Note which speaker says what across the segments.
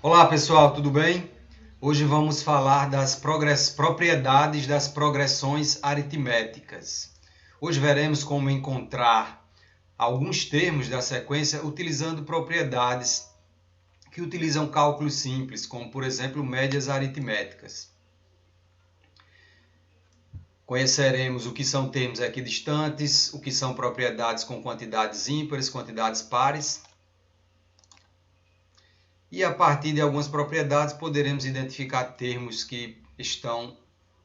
Speaker 1: Olá pessoal, tudo bem? Hoje vamos falar das propriedades das progressões aritméticas. Hoje veremos como encontrar alguns termos da sequência utilizando propriedades que utilizam cálculos simples, como por exemplo médias aritméticas. Conheceremos o que são termos equidistantes, o que são propriedades com quantidades ímpares, quantidades pares. E a partir de algumas propriedades poderemos identificar termos que estão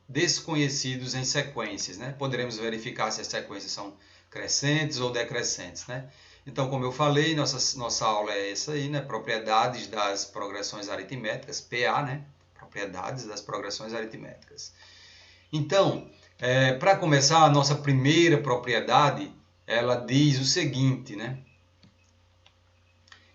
Speaker 1: desconhecidos em sequências, né? Poderemos verificar se as sequências são crescentes ou decrescentes, né? Então, como eu falei, nossa aula é essa aí, né? Propriedades das progressões aritméticas, PA, né? Propriedades das progressões aritméticas. Então, para começar, a nossa primeira propriedade, ela diz o seguinte, né?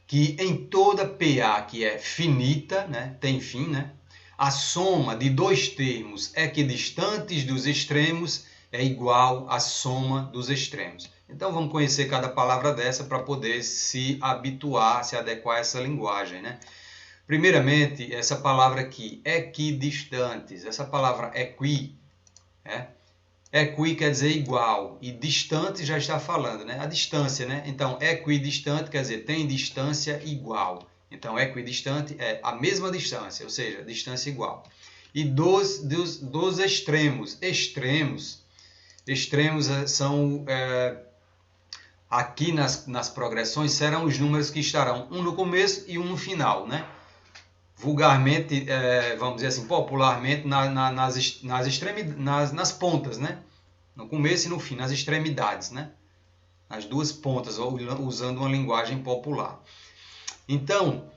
Speaker 1: Que em toda PA que é finita, né? Tem fim, né? A soma de dois termos equidistantes dos extremos é igual à soma dos extremos. Então vamos conhecer cada palavra dessa para poder se habituar, se adequar a essa linguagem, né? Primeiramente, essa palavra aqui, equidistantes, essa palavra equi, né? Equi quer dizer igual e distante já está falando, né? A distância, né? Então, equidistante quer dizer tem distância igual. Então, equidistante é a mesma distância, ou seja, distância igual. E dos extremos. Extremos são, aqui nas progressões, serão os números que estarão um no começo e um no final, né? Vulgarmente, vamos dizer assim, popularmente, nas pontas, né? No começo e no fim, nas extremidades, né? Nas duas pontas, usando uma linguagem popular. Então,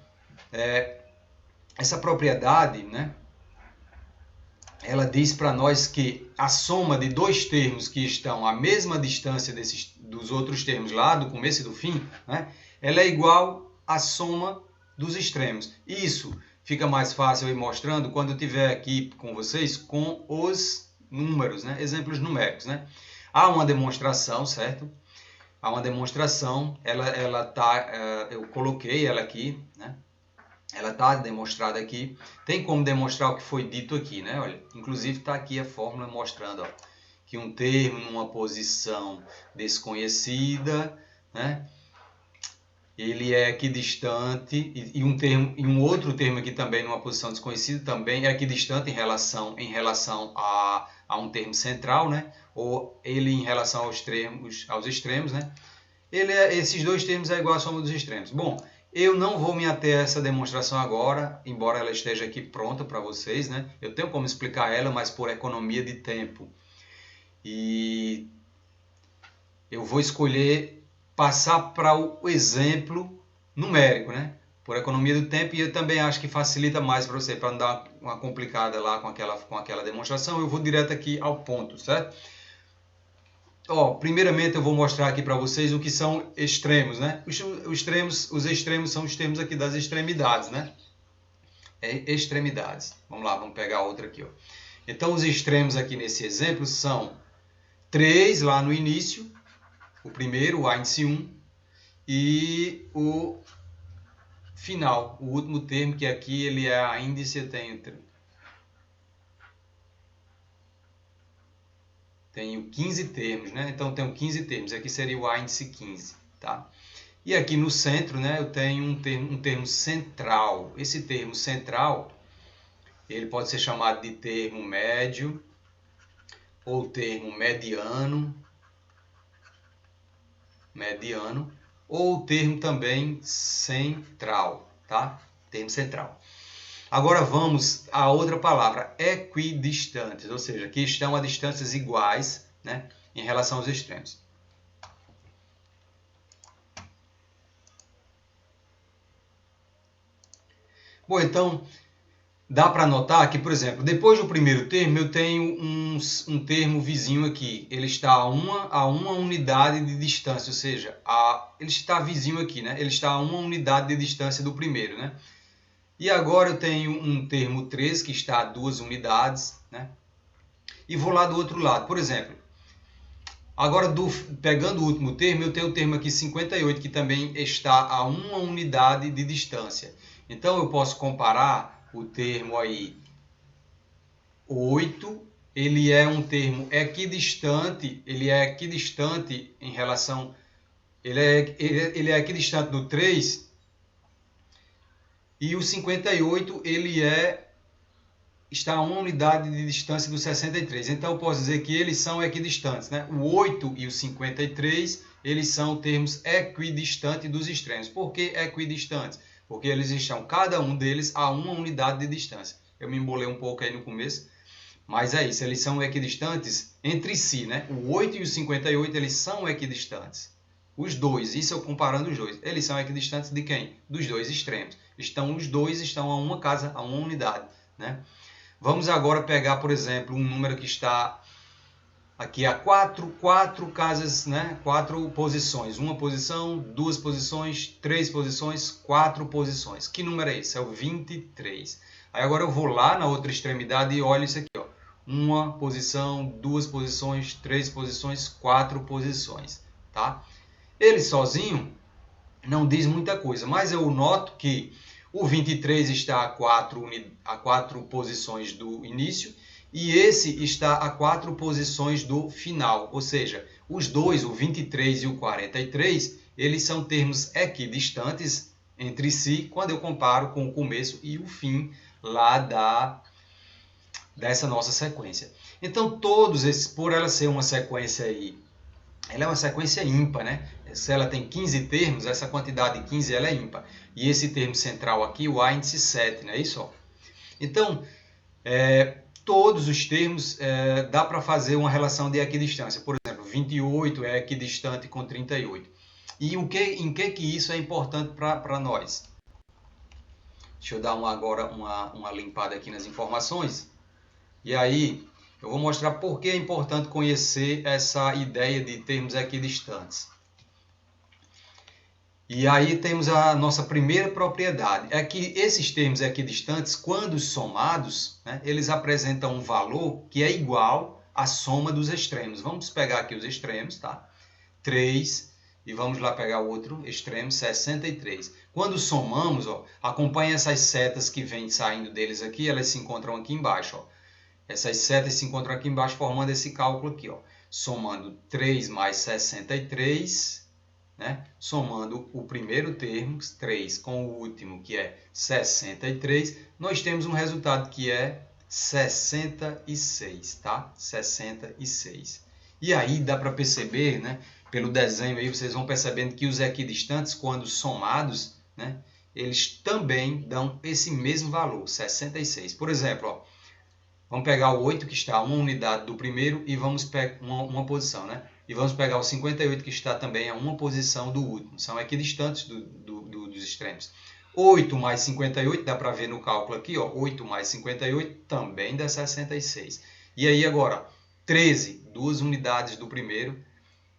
Speaker 1: essa propriedade, né? Ela diz para nós que a soma de dois termos que estão à mesma distância dos outros termos lá, do começo e do fim, né? Ela é igual à soma dos extremos. Isso fica mais fácil ir mostrando quando eu estiver aqui com vocês com os números, né? Exemplos numéricos, né? Há uma demonstração, certo? Há uma demonstração, ela tá, eu coloquei ela aqui, né? Ela está demonstrada aqui. Tem como demonstrar o que foi dito aqui, né? Olha, inclusive está aqui a fórmula mostrando, ó, que um termo numa posição desconhecida, né? Ele é equidistante e um outro termo aqui também numa posição desconhecida também é equidistante em relação a um termo central, né? Ou ele em relação aos extremos, né? Esses dois termos é igual à soma dos extremos. Bom, eu não vou me ater a essa demonstração agora, embora ela esteja aqui pronta para vocês, né? Eu tenho como explicar ela, mas por economia de tempo. E eu vou escolher passar para o exemplo numérico, né? Por economia do tempo, e eu também acho que facilita mais para você, para não dar uma complicada lá com aquela demonstração, eu vou direto aqui ao ponto, certo? Primeiramente eu vou mostrar aqui para vocês o que são extremos, né? Os extremos são os termos aqui das extremidades, né? Extremidades. Vamos lá, vamos pegar outra aqui, ó. Então os extremos aqui nesse exemplo são 3 lá no início, o primeiro, o índice 1, e o final, o último termo, que aqui ele é a índice, eu tenho 15 termos, né? Então tenho 15 termos, aqui seria o índice 15, tá? E aqui no centro, né, eu tenho um termo central. Esse termo central, ele pode ser chamado de termo médio ou termo mediano, ou termo também central, tá? Termo central. Agora vamos a outra palavra, equidistantes, ou seja, que estão a distâncias iguais, né, em relação aos extremos. Bom, então, dá para notar que, por exemplo, depois do primeiro termo, eu tenho um termo vizinho aqui. Ele está a uma unidade de distância, ou seja, ele está vizinho aqui, né? Ele está a uma unidade de distância do primeiro, né? E agora eu tenho um termo 3 que está a 2 unidades, né? E vou lá do outro lado. Por exemplo, agora pegando o último termo, eu tenho o termo aqui 58, que também está a uma unidade de distância. Então eu posso comparar o termo aí 8, ele é um termo equidistante, ele é equidistante em relação, ele é equidistante do 3, e o 58 ele está a uma unidade de distância do 63. Então eu posso dizer que eles são equidistantes, né? O 8 e o 53, eles são termos equidistantes dos extremos. Por que equidistantes? Porque eles estão, cada um deles, a uma unidade de distância. Eu me embolei um pouco aí no começo, mas é isso, eles são equidistantes entre si, né? O 8 e o 58, eles são equidistantes. Os dois, isso eu comparando os dois, eles são equidistantes de quem? Dos dois extremos. Os dois estão a uma casa, a uma unidade, né? Vamos agora pegar, por exemplo, um número que está aqui a quatro casas, né? 4 posições. Uma posição, 2 posições, 3 posições, 4 posições. Que número é esse? É o 23. Aí agora eu vou lá na outra extremidade e olho isso aqui, ó. Uma posição, 2 posições, 3 posições, 4 posições, tá? Ele sozinho não diz muita coisa, mas eu noto que o 23 está a 4 posições do início e esse está a 4 posições do final. Ou seja, os dois, o 23 e o 43, eles são termos equidistantes entre si quando eu comparo com o começo e o fim lá dessa nossa sequência. Então, todos esses, por ela ser uma sequência aí, ela é uma sequência ímpar, né? Se ela tem 15 termos, essa quantidade de 15 ela é ímpar. E esse termo central aqui, o A índice 7, não é isso? Então, todos os termos dá para fazer uma relação de equidistância. Por exemplo, 28 é equidistante com 38. E em que isso é importante para nós? Deixa eu dar agora uma limpada aqui nas informações. E aí, eu vou mostrar por que é importante conhecer essa ideia de termos equidistantes. E aí temos a nossa primeira propriedade. É que esses termos equidistantes, quando somados, né, eles apresentam um valor que é igual à soma dos extremos. Vamos pegar aqui os extremos, tá? 3, e vamos lá pegar o outro extremo, 63. Quando somamos, ó, acompanha essas setas que vêm saindo deles aqui, elas se encontram aqui embaixo, ó. Essas setas se encontram aqui embaixo formando esse cálculo aqui, ó. Somando 3 mais 63, né? Somando o primeiro termo, 3, com o último, que é 63, nós temos um resultado que é 66, tá? 66. E aí dá para perceber, né? Pelo desenho aí, vocês vão percebendo que os equidistantes, quando somados, né? Eles também dão esse mesmo valor, 66. Por exemplo, ó, vamos pegar o 8, que está a uma unidade do primeiro, e vamos pegar uma posição, né? E vamos pegar o 58, que está também a uma posição do último. São equidistantes dos extremos. 8 mais 58, dá para ver no cálculo aqui, ó, 8 mais 58 também dá 66. E aí agora, 13, 2 unidades do primeiro,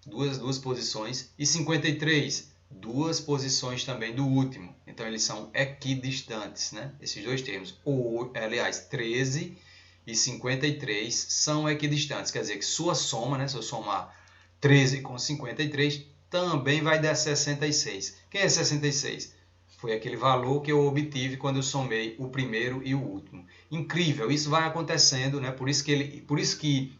Speaker 1: duas posições, e 53, 2 posições também do último. Então eles são equidistantes, né? Esses dois termos. Aliás, 13 e 53 são equidistantes, quer dizer que sua soma, né, se eu somar 13 com 53, também vai dar 66. Quem é 66? Foi aquele valor que eu obtive quando eu somei o primeiro e o último. Incrível, isso vai acontecendo, né? Por isso que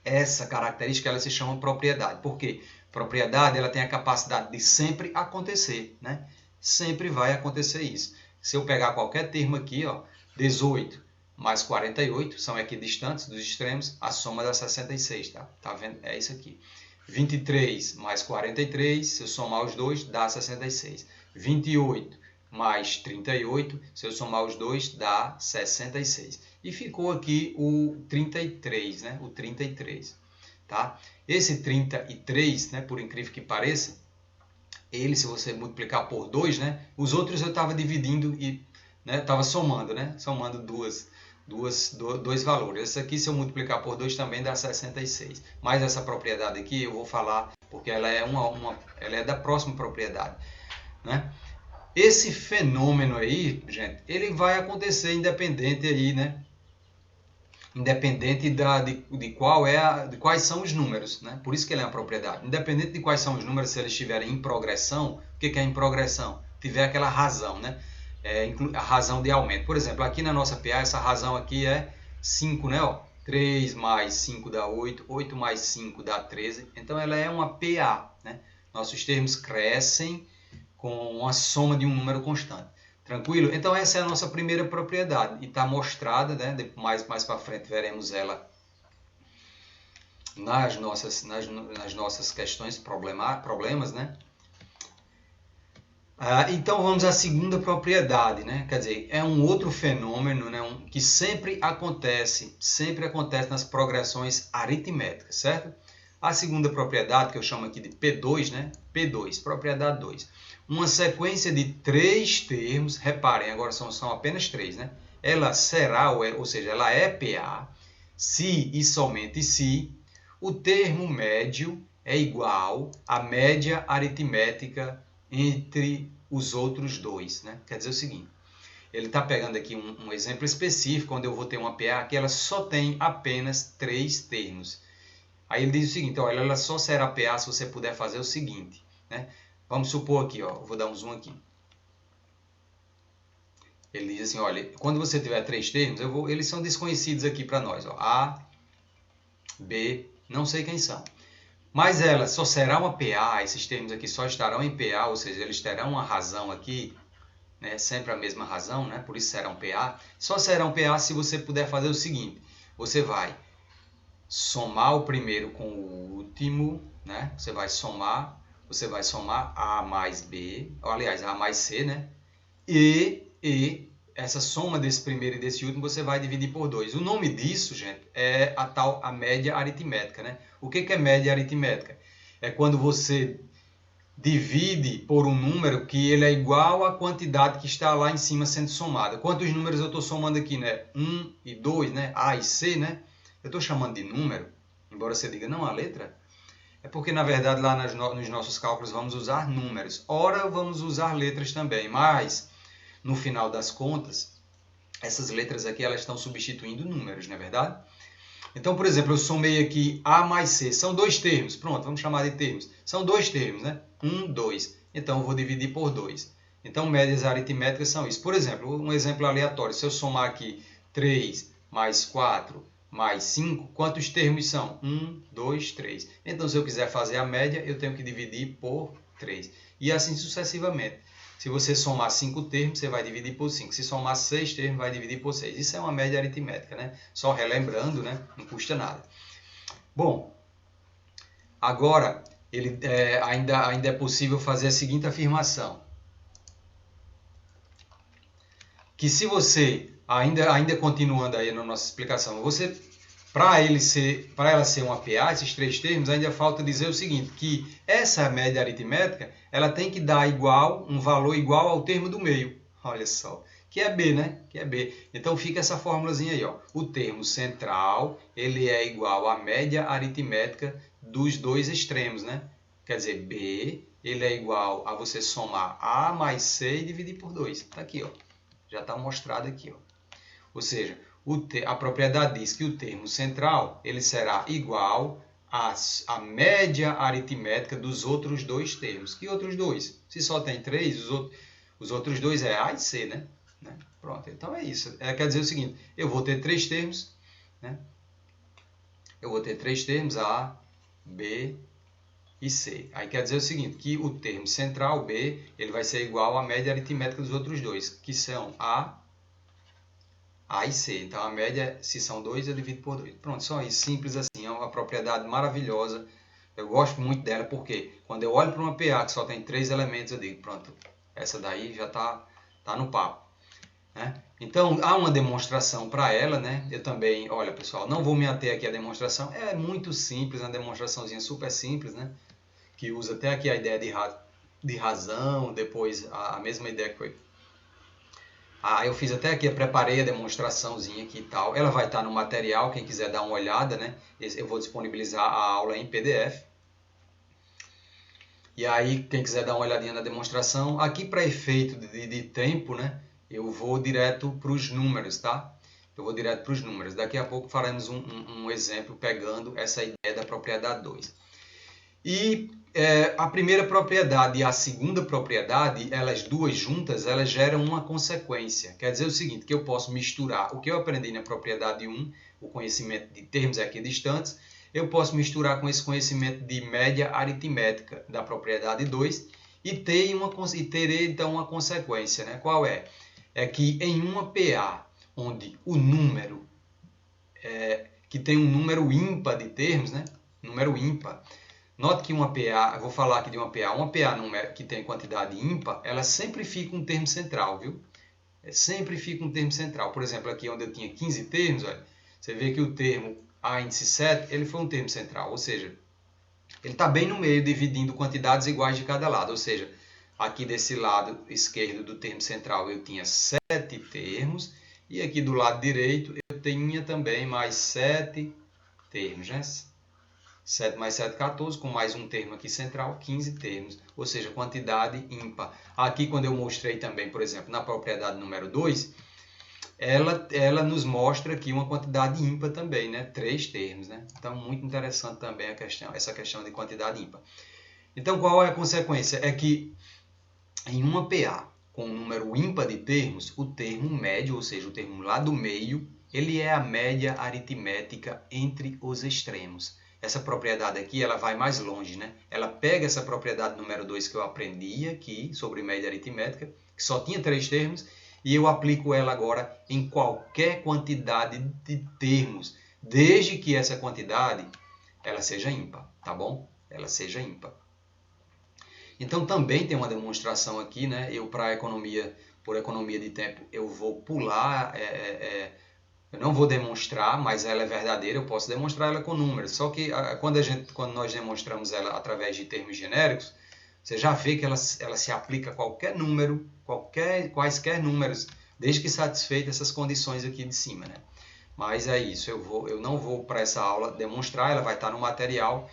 Speaker 1: essa característica ela se chama propriedade. Por quê? Propriedade ela tem a capacidade de sempre acontecer, né? Sempre vai acontecer isso. Se eu pegar qualquer termo aqui, ó, 18 mais 48, são equidistantes dos extremos, a soma dá 66, tá? Tá vendo? É isso aqui. 23 mais 43, se eu somar os dois, dá 66. 28 mais 38, se eu somar os dois, dá 66. E ficou aqui o 33, né? O 33, tá? Esse 33, né, por incrível que pareça, ele, se você multiplicar por 2, né? Os outros eu estava dividindo e estava somando, né? Somando dois valores. Esse aqui, se eu multiplicar por 2, também dá 66. Mas essa propriedade aqui eu vou falar porque ela é, ela é da próxima propriedade, né? Esse fenômeno aí, gente, ele vai acontecer independente aí, né? Independente de quais são os números, né? Por isso que ele é uma propriedade. Independente de quais são os números, se eles estiverem em progressão, o que é em progressão? Tiver aquela razão, né? a razão de aumento. Por exemplo, aqui na nossa PA, essa razão aqui é 5, né? Ó, 3 mais 5 dá 8, 8 mais 5 dá 13. Então, ela é uma PA, né? Nossos termos crescem com uma soma de um número constante. Tranquilo? Então, essa é a nossa primeira propriedade. E está mostrada, né? Mais para frente veremos ela nas nossas questões, problemas, né? Então vamos à segunda propriedade, né? Quer dizer, é um outro fenômeno, né? Que sempre acontece nas progressões aritméticas, certo? A segunda propriedade, que eu chamo aqui de P2, né? P2, propriedade 2. Uma sequência de 3 termos, reparem, agora são apenas 3, né? Ela será, ou seja, ela é PA, se e somente se o termo médio é igual à média aritmética entre os outros dois, né? Quer dizer o seguinte, ele está pegando aqui um exemplo específico, onde eu vou ter uma PA que ela só tem apenas 3 termos. Aí ele diz o seguinte, olha, ela só será PA se você puder fazer o seguinte, né? Vamos supor aqui, ó, vou dar um zoom aqui. Ele diz assim, olha, quando você tiver 3 termos, eles são desconhecidos aqui para nós, ó, A, B, não sei quem são. Mas ela só será uma PA, esses termos aqui só estarão em PA, ou seja, eles terão uma razão aqui, né, sempre a mesma razão, né, por isso serão PA. Só serão PA se você puder fazer o seguinte, você vai somar o primeiro com o último, né, você vai somar A mais B, ou, aliás, A mais C, né, e essa soma desse primeiro e desse último você vai dividir por 2. O nome disso, gente, é a média aritmética, né? O que é média aritmética? É quando você divide por um número que ele é igual à quantidade que está lá em cima sendo somada. Quantos números eu estou somando aqui, né? 1 e 2, né? A e C, né? Eu estou chamando de número, embora você diga, não, a letra. É porque, na verdade, lá nos nossos cálculos vamos usar números. Ora, vamos usar letras também, mas no final das contas, essas letras aqui elas estão substituindo números, não é verdade? Então, por exemplo, eu somei aqui A mais C. São 2 termos. Pronto, vamos chamar de termos. São 2 termos, né? 1, 2. Então, eu vou dividir por 2. Então, médias aritméticas são isso. Por exemplo, um exemplo aleatório. Se eu somar aqui 3 mais 4 mais 5, quantos termos são? 1, 2, 3. Então, se eu quiser fazer a média, eu tenho que dividir por 3. E assim sucessivamente. Se você somar 5 termos, você vai dividir por 5. Se somar 6 termos, vai dividir por 6. Isso é uma média aritmética, né? Só relembrando, né? Não custa nada. Bom, agora ainda é possível fazer a seguinte afirmação. Que se você, ainda continuando aí na nossa explicação, você... Para ela ser uma PA, esses 3 termos, ainda falta dizer o seguinte, que essa média aritmética, ela tem que dar um valor igual ao termo do meio. Olha só, que é B, né? Que é B. Então fica essa formulazinha aí, ó. O termo central, ele é igual à média aritmética dos dois extremos, né? Quer dizer, B, ele é igual a você somar A mais C e dividir por 2. Tá aqui, ó. Já está mostrado aqui, ó. Ou seja, a propriedade diz que o termo central ele será igual à média aritmética dos outros 2 termos. Que outros 2? Se só tem 3, os outros 2 é A e C, né? Pronto, então é isso. Quer dizer o seguinte, eu vou ter 3 termos, né? Eu vou ter 3 termos, A, B e C. Aí quer dizer o seguinte, que o termo central, B, ele vai ser igual à média aritmética dos outros 2, que são A e C. Então, a média, se são 2, eu divido por 2. Pronto, só isso. Simples assim. É uma propriedade maravilhosa. Eu gosto muito dela porque quando eu olho para uma PA que só tem 3 elementos, eu digo, pronto, essa daí já está no papo. Né? Então, há uma demonstração para ela. Né? Eu também, olha pessoal, não vou me ater aqui à demonstração. É muito simples, uma demonstraçãozinha super simples, né? Que usa até aqui a ideia de razão, depois a mesma ideia que foi... eu fiz até aqui, eu preparei a demonstraçãozinha aqui e tal. Ela vai estar no material, quem quiser dar uma olhada, né? Eu vou disponibilizar a aula em PDF. E aí, quem quiser dar uma olhadinha na demonstração, aqui para efeito de tempo, né? Eu vou direto para os números, tá? Eu vou direto para os números. Daqui a pouco faremos um exemplo pegando essa ideia da propriedade 2. E a primeira propriedade e a segunda propriedade, elas duas juntas, elas geram uma consequência. Quer dizer o seguinte, que eu posso misturar o que eu aprendi na propriedade 1, o conhecimento de termos equidistantes, eu posso misturar com esse conhecimento de média aritmética da propriedade 2 e terei então uma consequência. Né? Qual é? É que em uma PA, onde o número, que tem um número ímpar de termos, né? Número ímpar. Note que uma PA, eu vou falar aqui de uma PA que tem quantidade ímpar, ela sempre fica um termo central, viu? Sempre fica um termo central. Por exemplo, aqui onde eu tinha 15 termos, olha, você vê que o termo A índice 7, ele foi um termo central, ou seja, ele está bem no meio, dividindo quantidades iguais de cada lado. Ou seja, aqui desse lado esquerdo do termo central eu tinha 7 termos, e aqui do lado direito eu tinha também mais 7 termos, né? 7 mais 7, 14, com mais um termo aqui central, 15 termos, ou seja, quantidade ímpar. Aqui, quando eu mostrei também, por exemplo, na propriedade número 2, ela nos mostra aqui uma quantidade ímpar também, né? 3 termos, né? Então, muito interessante também essa questão de quantidade ímpar. Então, qual é a consequência? É que em uma PA com um número ímpar de termos, o termo médio, ou seja, o termo lá do meio, ele é a média aritmética entre os extremos. Essa propriedade aqui, ela vai mais longe, né? Ela pega essa propriedade número 2 que eu aprendi aqui, sobre média aritmética, que só tinha 3 termos, e eu aplico ela agora em qualquer quantidade de termos, desde que essa quantidade, ela seja ímpar, tá bom? Ela seja ímpar. Então, também tem uma demonstração aqui, né? Eu, por economia de tempo, eu vou pular, eu não vou demonstrar, mas ela é verdadeira, eu posso demonstrar ela com números. Só que quando nós demonstramos ela através de termos genéricos, você já vê que ela se aplica a qualquer número, quaisquer números, desde que satisfeitas essas condições aqui de cima, né? Mas é isso, eu não vou para essa aula demonstrar, ela vai estar no material,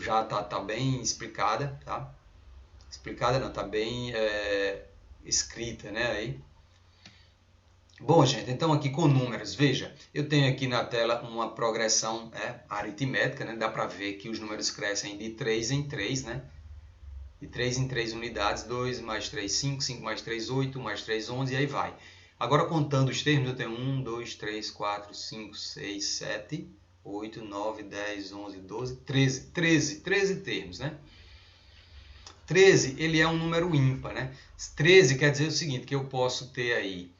Speaker 1: já está bem explicada, tá? Explicada não, está bem escrita, né? Aí. Bom, gente, então aqui com números, veja, eu tenho aqui na tela uma progressão aritmética, né? Dá para ver que os números crescem de 3 em 3, né? De 3 em 3 unidades, 2 mais 3, 5, 5 mais 3, 8, mais 3, 11, e aí vai. Agora, contando os termos, eu tenho 1, 2, 3, 4, 5, 6, 7, 8, 9, 10, 11, 12, 13 termos, né? 13, ele é um número ímpar, né? 13 quer dizer o seguinte, que eu posso ter aí,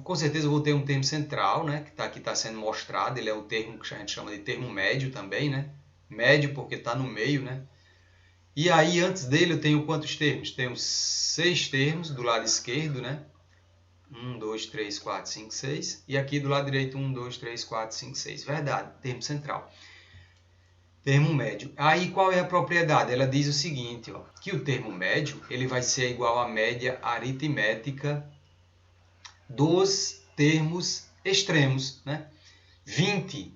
Speaker 1: com certeza eu vou ter um termo central, né? Que aqui está sendo mostrado, ele é o termo que a gente chama de termo médio também, né? Médio porque está no meio, né? E aí, antes dele, eu tenho quantos termos? Tenho 6 termos do lado esquerdo, né? 1, 2, 3, 4, 5, 6. E aqui do lado direito, 1, 2, 3, 4, 5, 6. Verdade, termo central. Termo médio. Aí qual é a propriedade? Ela diz o seguinte, ó, que o termo médio ele vai ser igual à média aritmética dos termos extremos, né? 20.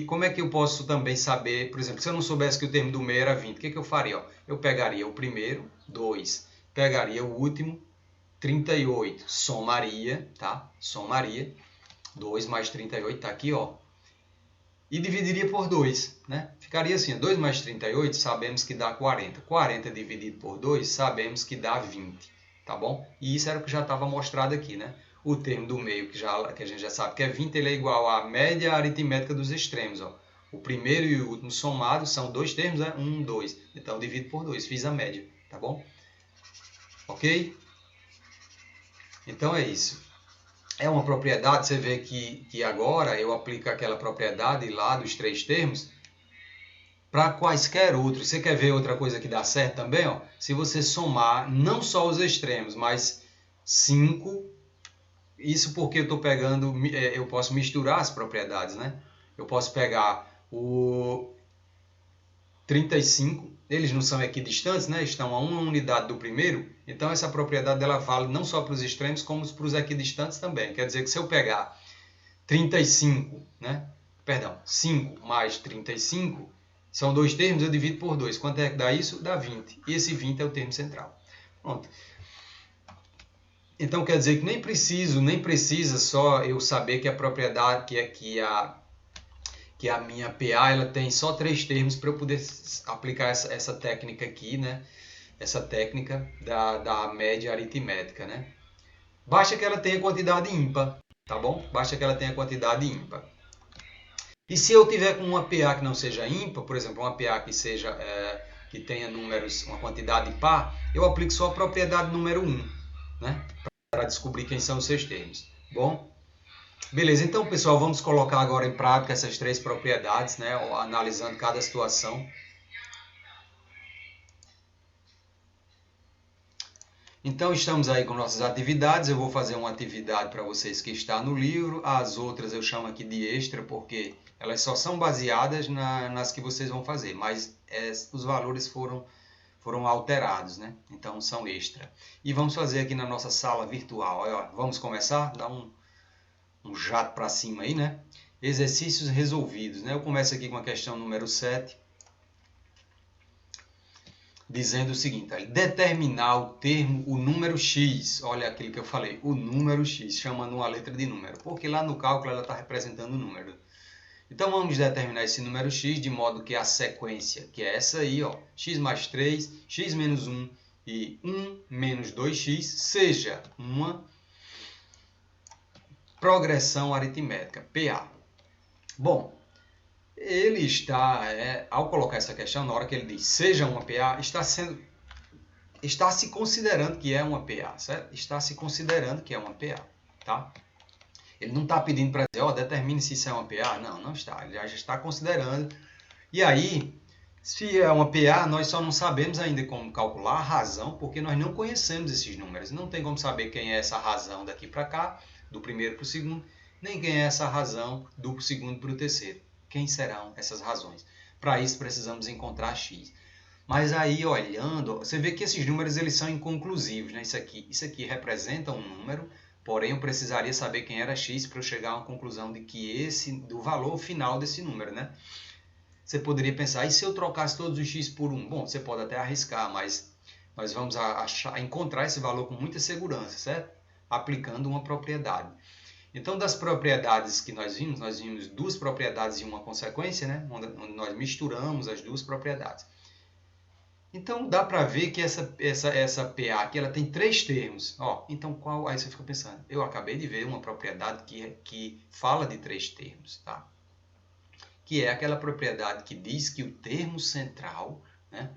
Speaker 1: Como é que eu posso também saber, por exemplo, se eu não soubesse que o termo do meio era 20, o que eu faria? Ó? Eu pegaria o primeiro, 2, pegaria o último, 38, somaria, tá? Somaria, 2 mais 38, tá aqui, ó. E dividiria por 2, né? Ficaria assim, 2 mais 38, sabemos que dá 40. 40 dividido por 2, sabemos que dá 20, tá bom? E isso era o que já estava mostrado aqui, né? O termo do meio, que a gente já sabe que é 20, ele é igual à média aritmética dos extremos, ó. O primeiro e o último somados são 2 termos, né? 1, 2. Então, divido por 2, fiz a média, tá bom? Ok? Então, é isso. É uma propriedade, você vê que agora eu aplico aquela propriedade lá dos 3 termos para quaisquer outros. Você quer ver outra coisa que dá certo também? Ó? Se você somar não só os extremos, mas 5, isso porque eu estou pegando, eu posso misturar as propriedades, né? Eu posso pegar o 35, eles não são equidistantes, né? Estão a uma unidade do primeiro, então essa propriedade ela vale não só para os extremos, como para os equidistantes também. Quer dizer que se eu pegar 35, né? Perdão, 5 mais 35, são 2 termos, eu divido por 2. Quanto é que dá isso? Dá 20. E esse 20 é o termo central. Pronto. Então quer dizer que nem precisa só eu saber que a propriedade, que a minha PA ela tem só 3 termos para eu poder aplicar essa técnica aqui, né? Essa técnica da média aritmética, né? Basta que ela tenha quantidade ímpar, tá bom? Basta que ela tenha quantidade ímpar. E se eu tiver com uma PA que não seja ímpar, por exemplo, uma PA que seja que tenha números, uma quantidade par, eu aplico só a propriedade número 1, né? Para descobrir quem são os seus termos. Bom, beleza. Então, pessoal, vamos colocar agora em prática essas 3 propriedades, né? Analisando cada situação. Então, estamos aí com nossas atividades. Eu vou fazer uma atividade para vocês que está no livro. As outras eu chamo aqui de extra, porque elas só são baseadas nas que vocês vão fazer, mas os valores foram alterados, né? Então, são extra. E vamos fazer aqui na nossa sala virtual. Ó, vamos começar? Dá um jato para cima aí, né? Exercícios resolvidos, né? Eu começo aqui com a questão número 7. Dizendo o seguinte, determinar o termo, o número x, olha aquilo que eu falei, o número x, chamando uma letra de número, porque lá no cálculo ela está representando o número. Então vamos determinar esse número x de modo que a sequência, que é essa aí, ó, x mais 3, x menos 1 e 1 menos 2x, seja uma progressão aritmética, PA. Bom, ele está, ao colocar essa questão, na hora que ele diz seja uma PA, está se considerando que é uma PA, certo? Está se considerando que é uma PA, tá? Ele não está pedindo para dizer, determine se isso é uma PA. Não, não está. Ele já está considerando. E aí, se é uma PA, nós só não sabemos ainda como calcular a razão, porque nós não conhecemos esses números. Não tem como saber quem é essa razão daqui para cá, do primeiro para o segundo, nem quem é essa razão do segundo para o terceiro. Quem serão essas razões? Para isso precisamos encontrar x. Mas aí olhando, você vê que esses números eles são inconclusivos, né? Isso aqui representa um número, porém eu precisaria saber quem era x para eu chegar a uma conclusão de que do valor final desse número, né? Você poderia pensar, e se eu trocasse todos os x por 1? Bom, você pode até arriscar, mas nós vamos encontrar esse valor com muita segurança, certo? Aplicando uma propriedade. Então, das propriedades que nós vimos 2 propriedades e uma consequência, né? Onde nós misturamos as 2 propriedades. Então, dá para ver que essa PA aqui ela tem 3 termos. Ó, então, qual? Aí você fica pensando, eu acabei de ver uma propriedade que fala de 3 termos, tá? Que é aquela propriedade que diz que o termo central, né?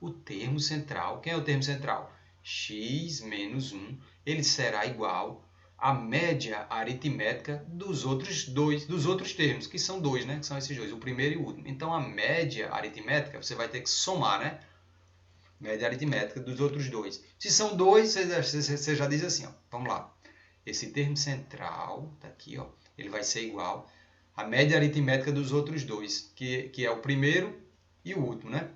Speaker 1: O termo central, quem é o termo central? X menos 1, ele será igual a média aritmética dos outros termos, que são 2, né? Que são esses 2, o primeiro e o último. Então, a média aritmética, você vai ter que somar, né? Média aritmética dos outros 2. Se são 2, você já diz assim, ó, vamos lá. Esse termo central, tá aqui, ó, ele vai ser igual à média aritmética dos outros 2, que é o primeiro e o último, né?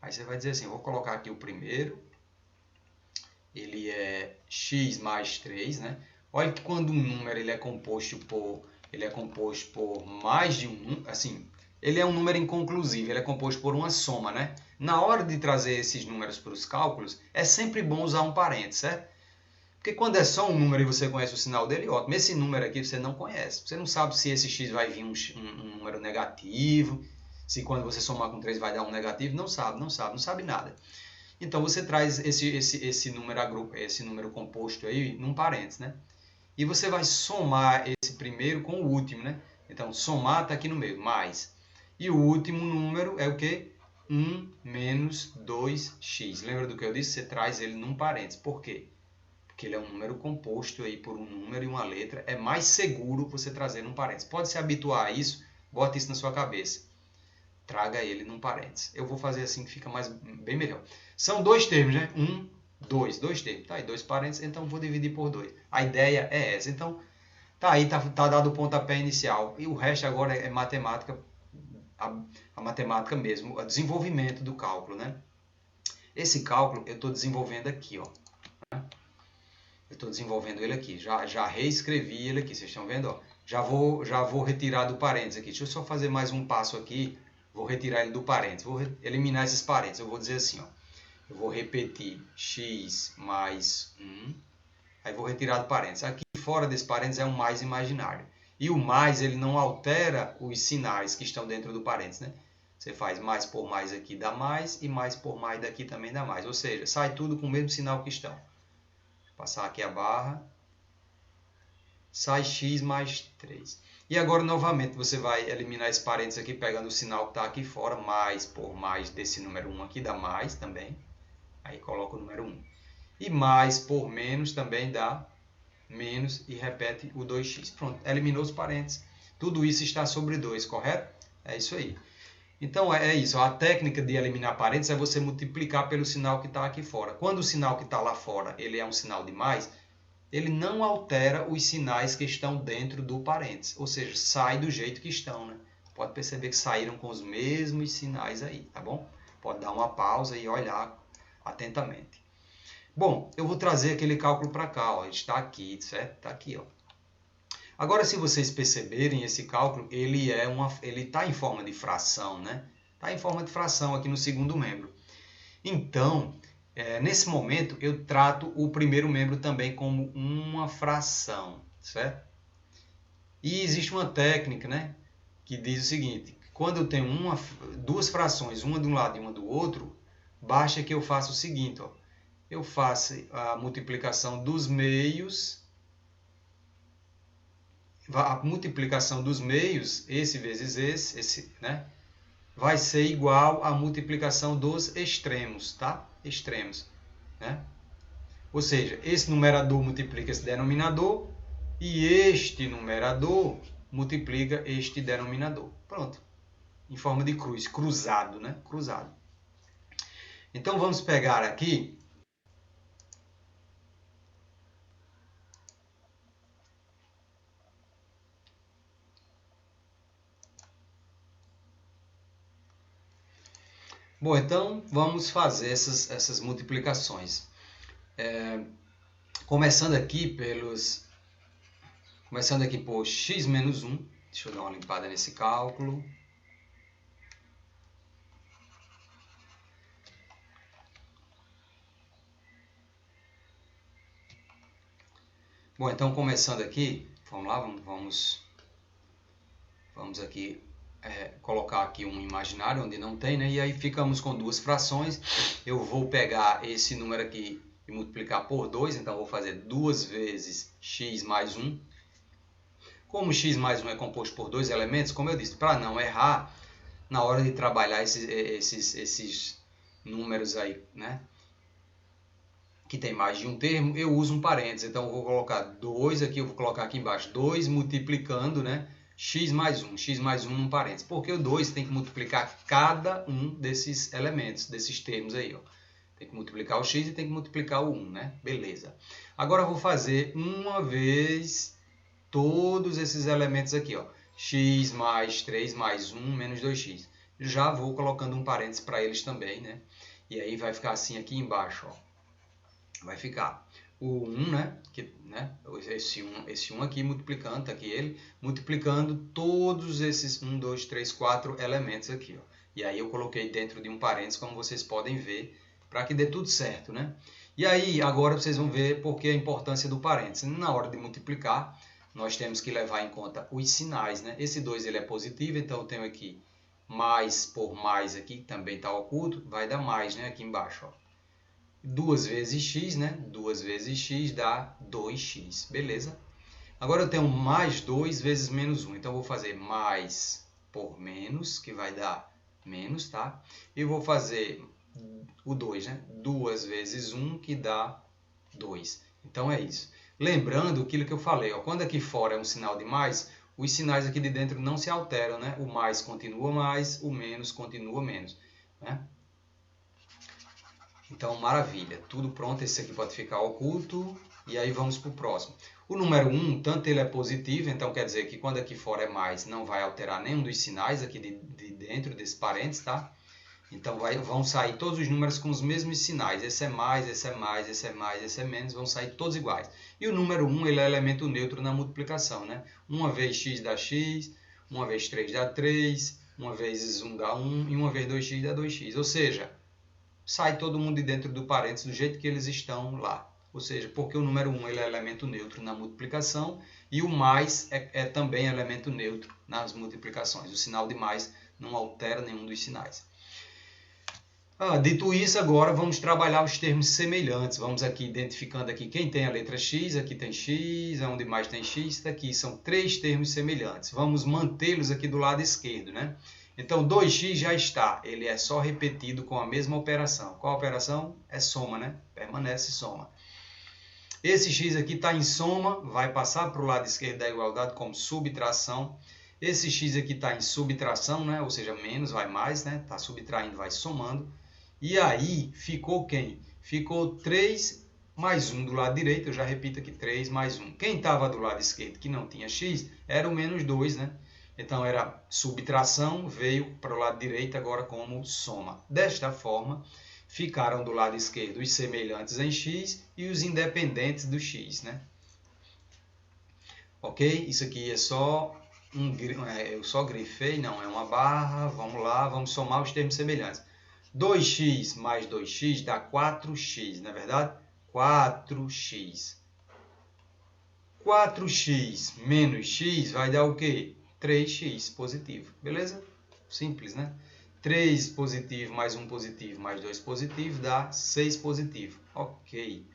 Speaker 1: Aí você vai dizer assim, vou colocar aqui o primeiro, ele é x mais 3, né? Olha que quando um número ele é composto por mais de um, assim, ele é um número inconclusivo, ele é composto por uma soma, né? Na hora de trazer esses números para os cálculos, é sempre bom usar um parênteses, certo? Porque quando é só um número e você conhece o sinal dele, ótimo. Esse número aqui você não conhece. Você não sabe se esse x vai vir um número negativo, se quando você somar com 3 vai dar um negativo. Não sabe nada. Então você traz esse número composto aí num parênteses, né? E você vai somar esse primeiro com o último, né? Então, somar está aqui no meio, mais. E o último número é o quê? 1 menos 2x. Lembra do que eu disse? Você traz ele num parênteses. Por quê? Porque ele é um número composto aí por um número e uma letra. É mais seguro você trazer num parênteses. Pode se habituar a isso, bota isso na sua cabeça. Traga ele num parênteses. Eu vou fazer assim que fica bem melhor. São 2 termos, né? 2 termos. Tá aí, 2 parênteses, então vou dividir por 2. A ideia é essa. Então, tá aí, tá dado o pontapé inicial. E o resto agora é matemática, a matemática mesmo, o desenvolvimento do cálculo, né? Esse cálculo eu estou desenvolvendo aqui, ó. Eu estou desenvolvendo ele aqui. Já reescrevi ele aqui, vocês estão vendo, ó. Já vou retirar do parênteses aqui. Deixa eu só fazer mais um passo aqui. Vou retirar ele do parênteses. Vou eliminar esses parênteses. Eu vou dizer assim, ó. Eu vou repetir x mais 1. Aí vou retirar do parênteses. Aqui fora desse parênteses é um mais imaginário. E o mais, ele não altera os sinais que estão dentro do parênteses, né? Você faz mais por mais aqui dá mais, e mais por mais daqui também dá mais. Ou seja, sai tudo com o mesmo sinal que estão. Vou passar aqui a barra. Sai x mais 3. E agora, novamente, você vai eliminar esse parênteses aqui, pegando o sinal que está aqui fora. Mais por mais desse número 1 aqui dá mais também. Aí coloca o número 1. E mais por menos também dá menos e repete o 2x. Pronto, eliminou os parênteses. Tudo isso está sobre 2, correto? É isso aí. Então é isso. A técnica de eliminar parênteses é você multiplicar pelo sinal que está aqui fora. Quando o sinal que está lá fora ele é um sinal de mais, ele não altera os sinais que estão dentro do parênteses. Ou seja, sai do jeito que estão, né? Pode perceber que saíram com os mesmos sinais aí, tá bom? Pode dar uma pausa e olhar atentamente. Bom, eu vou trazer aquele cálculo para cá, ó. Está aqui, certo? Está aqui, ó. Agora, se vocês perceberem, esse cálculo, ele está em forma de fração, né? Está em forma de fração aqui no segundo membro. Então, nesse momento, eu trato o primeiro membro também como uma fração, certo? E existe uma técnica, né, que diz o seguinte: quando eu tenho duas frações, uma de um lado e uma do outro, basta que eu faça o seguinte, ó. Eu faço a multiplicação dos meios. A multiplicação dos meios, esse vezes esse, né, vai ser igual à multiplicação dos extremos, tá? Extremos, né? Ou seja, esse numerador multiplica esse denominador e este numerador multiplica este denominador. Pronto. Em forma de cruz, cruzado, né? Cruzado. Então vamos pegar aqui Bom, então vamos fazer essas multiplicações. Começando aqui por x menos 1. Deixa eu dar uma limpada nesse cálculo. Bom, então começando aqui, vamos lá, vamos aqui colocar aqui um imaginário onde não tem, né? E aí ficamos com duas frações. Eu vou pegar esse número aqui e multiplicar por 2, então vou fazer 2 vezes x mais 1. Como x mais 1 é composto por dois elementos, como eu disse, para não errar na hora de trabalhar esses números aí, né, que tem mais de um termo, eu uso um parênteses. Então eu vou colocar 2 aqui, eu vou colocar aqui embaixo 2 multiplicando, né, x mais 1 num parênteses. Porque o 2 tem que multiplicar cada um desses elementos, desses termos aí, ó. Tem que multiplicar o x e tem que multiplicar o 1, né? Beleza. Agora eu vou fazer uma vez todos esses elementos aqui, ó. X mais 3 mais 1 menos 2x. Já vou colocando um parênteses para eles também, né? E aí vai ficar assim aqui embaixo, ó. Vai ficar o 1, né? Esse 1 aqui multiplicando, tá aqui ele, multiplicando todos esses 1, 2, 3, 4 elementos aqui, ó. E aí eu coloquei dentro de um parênteses, como vocês podem ver, para que dê tudo certo, né? E aí, agora vocês vão ver por que a importância do parênteses. Na hora de multiplicar, nós temos que levar em conta os sinais, né? Esse 2 ele é positivo, então eu tenho aqui mais por mais aqui, que também está oculto, vai dar mais, né? Aqui embaixo, ó. 2 vezes x, né? 2 vezes x dá 2x, beleza? Agora eu tenho mais 2 vezes menos 1, então eu vou fazer mais por menos, que vai dar menos, tá? E vou fazer o 2, né? 2 vezes 1, que dá 2. Então é isso. Lembrando aquilo que eu falei, ó, quando aqui fora é um sinal de mais, os sinais aqui de dentro não se alteram, né? O mais continua mais, o menos continua menos, né? Então, maravilha. Tudo pronto. Esse aqui pode ficar oculto. E aí vamos para o próximo. O número 1, tanto ele é positivo, então quer dizer que quando aqui fora é mais, não vai alterar nenhum dos sinais aqui de dentro desse parênteses, tá? Então vão sair todos os números com os mesmos sinais. Esse é mais, esse é mais, esse é mais, esse é menos. Vão sair todos iguais. E o número 1 ele é elemento neutro na multiplicação, né? Uma vez x dá x, uma vez 3 dá 3, uma vezes 1 dá 1 e uma vez 2x dá 2x. Ou seja, sai todo mundo de dentro do parênteses do jeito que eles estão lá. ou seja, porque o número 1 ele é elemento neutro na multiplicação e o mais é também elemento neutro nas multiplicações. O sinal de mais não altera nenhum dos sinais. Dito isso, agora vamos trabalhar os termos semelhantes. Vamos aqui identificando aqui quem tem a letra X, aqui tem X, onde mais tem X, daqui são 3 termos semelhantes. Vamos mantê-los aqui do lado esquerdo, né? Então, 2x já está, ele é só repetido com a mesma operação. Qual a operação? É soma, né? Permanece soma. Esse x aqui está em soma, vai passar para o lado esquerdo da igualdade como subtração. Esse x aqui está em subtração, né? Ou seja, menos vai mais, né? Está subtraindo, vai somando. E aí, ficou quem? Ficou 3 mais 1 do lado direito, eu já repito aqui, 3 mais 1. Quem estava do lado esquerdo que não tinha x, era o menos 2, né? Então, era subtração, veio para o lado direito agora como soma. Desta forma, ficaram do lado esquerdo os semelhantes em x e os independentes do x, né? Ok? Isso aqui é só eu só grifei, não, é uma barra. Vamos lá, vamos somar os termos semelhantes. 2x mais 2x dá 4x, não é verdade? 4x. 4x menos x vai dar o quê? 3x positivo, beleza? Simples, né? 3 positivo mais 1 positivo mais 2 positivo dá 6 positivo. Ok.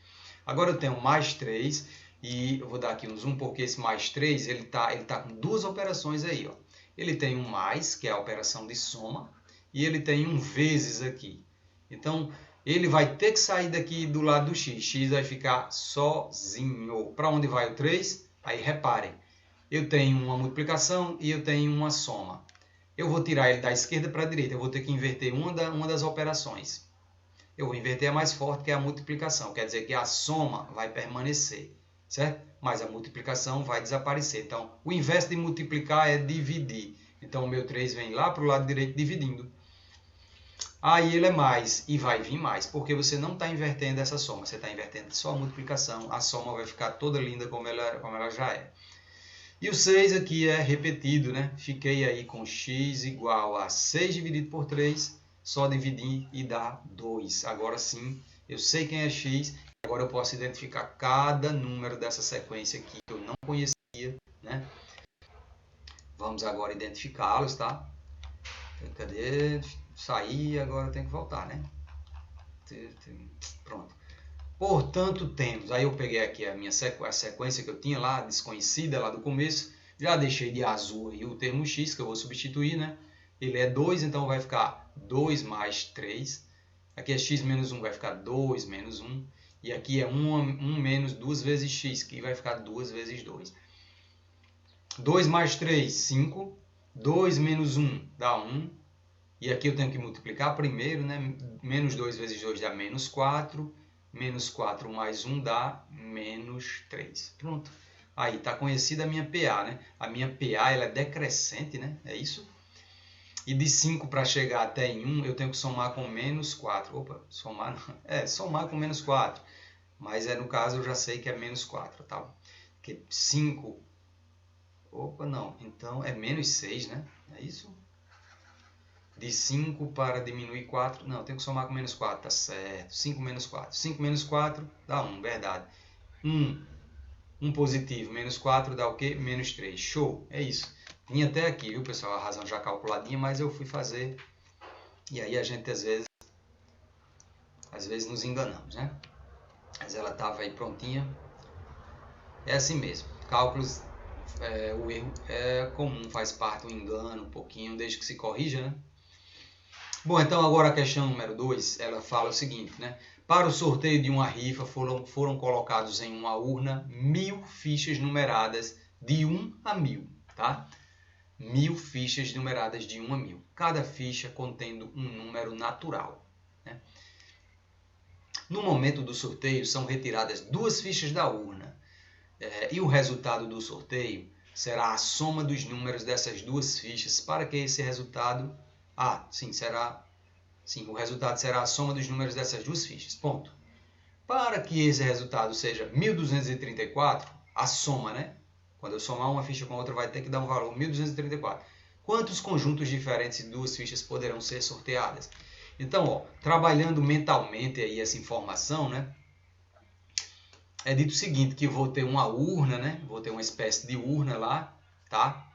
Speaker 1: Agora eu tenho mais 3 e eu vou dar aqui um zoom porque esse mais 3 ele tá com duas operações aí. Ó. Ele tem um mais, que é a operação de soma, e ele tem um vezes aqui. Então, ele vai ter que sair daqui do lado do x. X vai ficar sozinho. Para onde vai o 3? Aí reparem. Eu tenho uma multiplicação e eu tenho uma soma. Eu vou tirar ele da esquerda para a direita. Eu vou ter que inverter uma das operações. Eu vou inverter a mais forte, que é a multiplicação. Quer dizer que a soma vai permanecer, certo? Mas a multiplicação vai desaparecer. Então, o inverso de multiplicar é dividir. Então, o meu 3 vem lá para o lado direito dividindo. Aí ele é mais e vai vir mais, porque você não está invertendo essa soma. Você está invertendo só a multiplicação. A soma vai ficar toda linda como ela já é. E o 6 aqui é repetido, né? Fiquei aí com x igual a 6 dividido por 3, só dividir e dá 2. Agora sim, eu sei quem é x, agora eu posso identificar cada número dessa sequência aqui que eu não conhecia, né? Vamos agora identificá-los, tá? Cadê? Sair, agora tem que voltar, né? Pronto. Portanto, temos, aí eu peguei aqui a sequência que eu tinha lá, desconhecida lá do começo, já deixei de azul aí o termo x, que eu vou substituir, né? Ele é 2, então vai ficar 2 mais 3. Aqui é x menos 1, vai ficar 2 menos 1. E aqui é 1 menos 2 vezes x, que vai ficar 2 vezes 2. 2 mais 3, 5. 2 menos 1 dá 1. E aqui eu tenho que multiplicar primeiro, né? Menos 2 vezes 2 dá menos 4. Menos 4 mais 1 dá menos 3. Pronto. Aí, está conhecida a minha PA, né? A minha PA ela é decrescente, né? É isso? E de 5 para chegar até em 1, eu tenho que somar com menos 4. Opa, somar não. Somar com menos 4. Mas no caso eu já sei que é menos 4, tá? Porque 5... Opa, não. Então é menos 6, né? É isso? De 5 para diminuir 4. Não, tenho que somar com menos 4, tá certo. 5 menos 4. 5 menos 4 dá 1, verdade. 1 positivo menos 4 dá o quê? Menos 3. Show, é isso. Tinha até aqui, viu, pessoal? A razão já calculadinha, mas eu fui fazer. E aí a gente, às vezes nos enganamos, né? Mas ela estava aí prontinha. É assim mesmo. Cálculos, o erro é comum, faz parte do engano um pouquinho, desde que se corrija, né? Bom, então agora a questão número 2, ela fala o seguinte, né? Para o sorteio de uma rifa foram colocados em uma urna 1000 fichas numeradas de 1 a 1000, tá? 1000 fichas numeradas de 1 a 1000. Cada ficha contendo um número natural, né? No momento do sorteio são retiradas 2 fichas da urna e o resultado do sorteio será a soma dos números dessas 2 fichas para que esse resultado... o resultado será a soma dos números dessas 2 fichas. Ponto. Para que esse resultado seja 1234, a soma, né? Quando eu somar uma ficha com a outra, vai ter que dar um valor 1234. Quantos conjuntos diferentes de 2 fichas poderão ser sorteadas? Então, trabalhando mentalmente aí essa informação, né? é dito o seguinte, que vou ter uma urna, né? Vou ter uma espécie de urna lá, tá?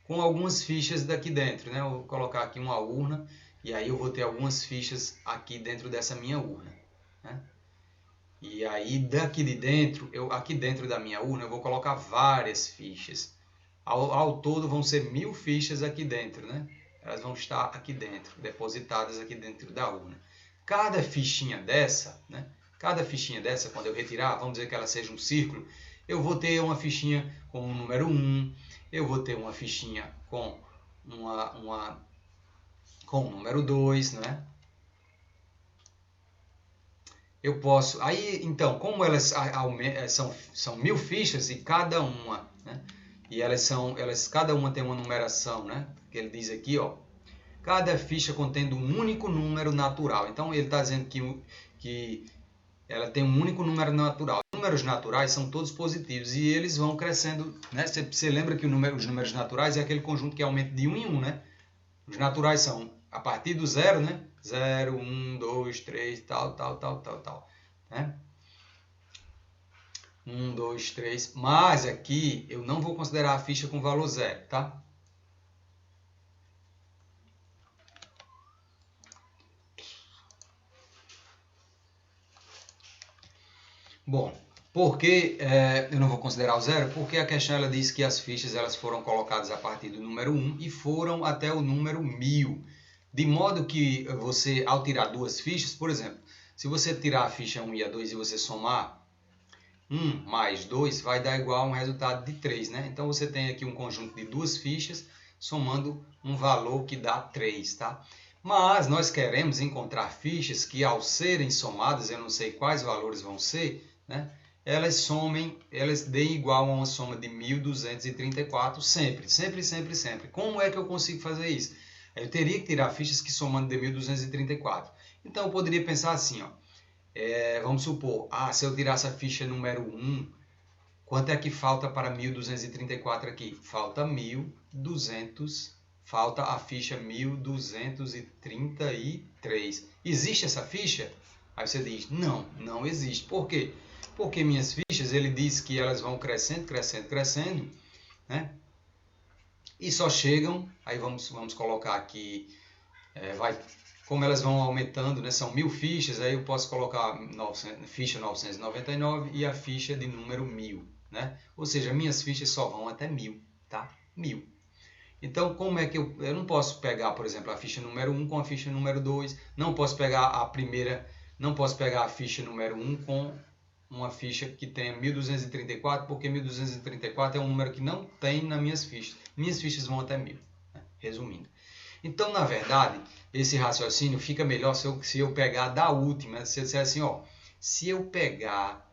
Speaker 1: Com algumas fichas daqui dentro, né? Eu vou colocar aqui uma urna e aí eu vou ter algumas fichas aqui dentro dessa minha urna, né? E aí daqui de dentro, aqui dentro da minha urna, eu vou colocar várias fichas. Ao todo vão ser 1000 fichas aqui dentro, né? Elas vão estar aqui dentro, depositadas aqui dentro da urna. Cada fichinha dessa, né? Cada fichinha dessa, quando eu retirar, vamos dizer que ela seja um círculo, eu vou ter uma fichinha com o número 1, eu vou ter uma fichinha com com o número 2, né? Eu posso. Aí, então, como elas são 1000 fichas e cada uma, né? E cada uma tem uma numeração, né? Que ele diz aqui, ó. Cada ficha contendo um único número natural. Então ele está dizendo que ela tem um único número natural. Números naturais são todos positivos e eles vão crescendo, né? Você lembra que os números naturais é aquele conjunto que aumenta de 1 em 1, né? Os naturais são a partir do zero, né? 0, 1, 2, 3, tal, né? 1, 2, 3. Mas aqui eu não vou considerar a ficha com valor zero, tá? Bom, por que eu não vou considerar o zero? Porque a questão ela diz que as fichas elas foram colocadas a partir do número 1 e foram até o número 1000. De modo que você, ao tirar duas fichas, por exemplo, se você tirar a ficha 1 e a 2 e você somar 1 mais 2, vai dar igual a um resultado de 3, né? Então você tem aqui um conjunto de duas fichas somando um valor que dá 3, tá? Mas nós queremos encontrar fichas que, ao serem somadas, eu não sei quais valores vão ser, né? Elas deem igual a uma soma de 1234 sempre. Como é que eu consigo fazer isso? Eu teria que tirar fichas que somando de 1234. Então eu poderia pensar assim, ó. Vamos supor, se eu tirasse a ficha número 1, quanto é que falta para 1234 aqui? Falta 1200, falta a ficha 1233. Existe essa ficha? Aí você diz, não existe. Por quê? Porque minhas fichas, ele diz que elas vão crescendo, né? E só chegam, aí vamos colocar aqui, como elas vão aumentando, né? São 1000 fichas, aí eu posso colocar ficha 999 e a ficha de número 1000, né? Ou seja, minhas fichas só vão até 1000, tá? 1000. Então, como é que eu não posso pegar, por exemplo, a ficha número 1 com a ficha número 2, não posso pegar a ficha número 1 com uma ficha que tenha 1234, porque 1234 é um número que não tem nas minhas fichas. Minhas fichas vão até 1000, né? Resumindo. Então, na verdade, esse raciocínio fica melhor se eu pegar da última. Se eu disser assim, ó, se eu pegar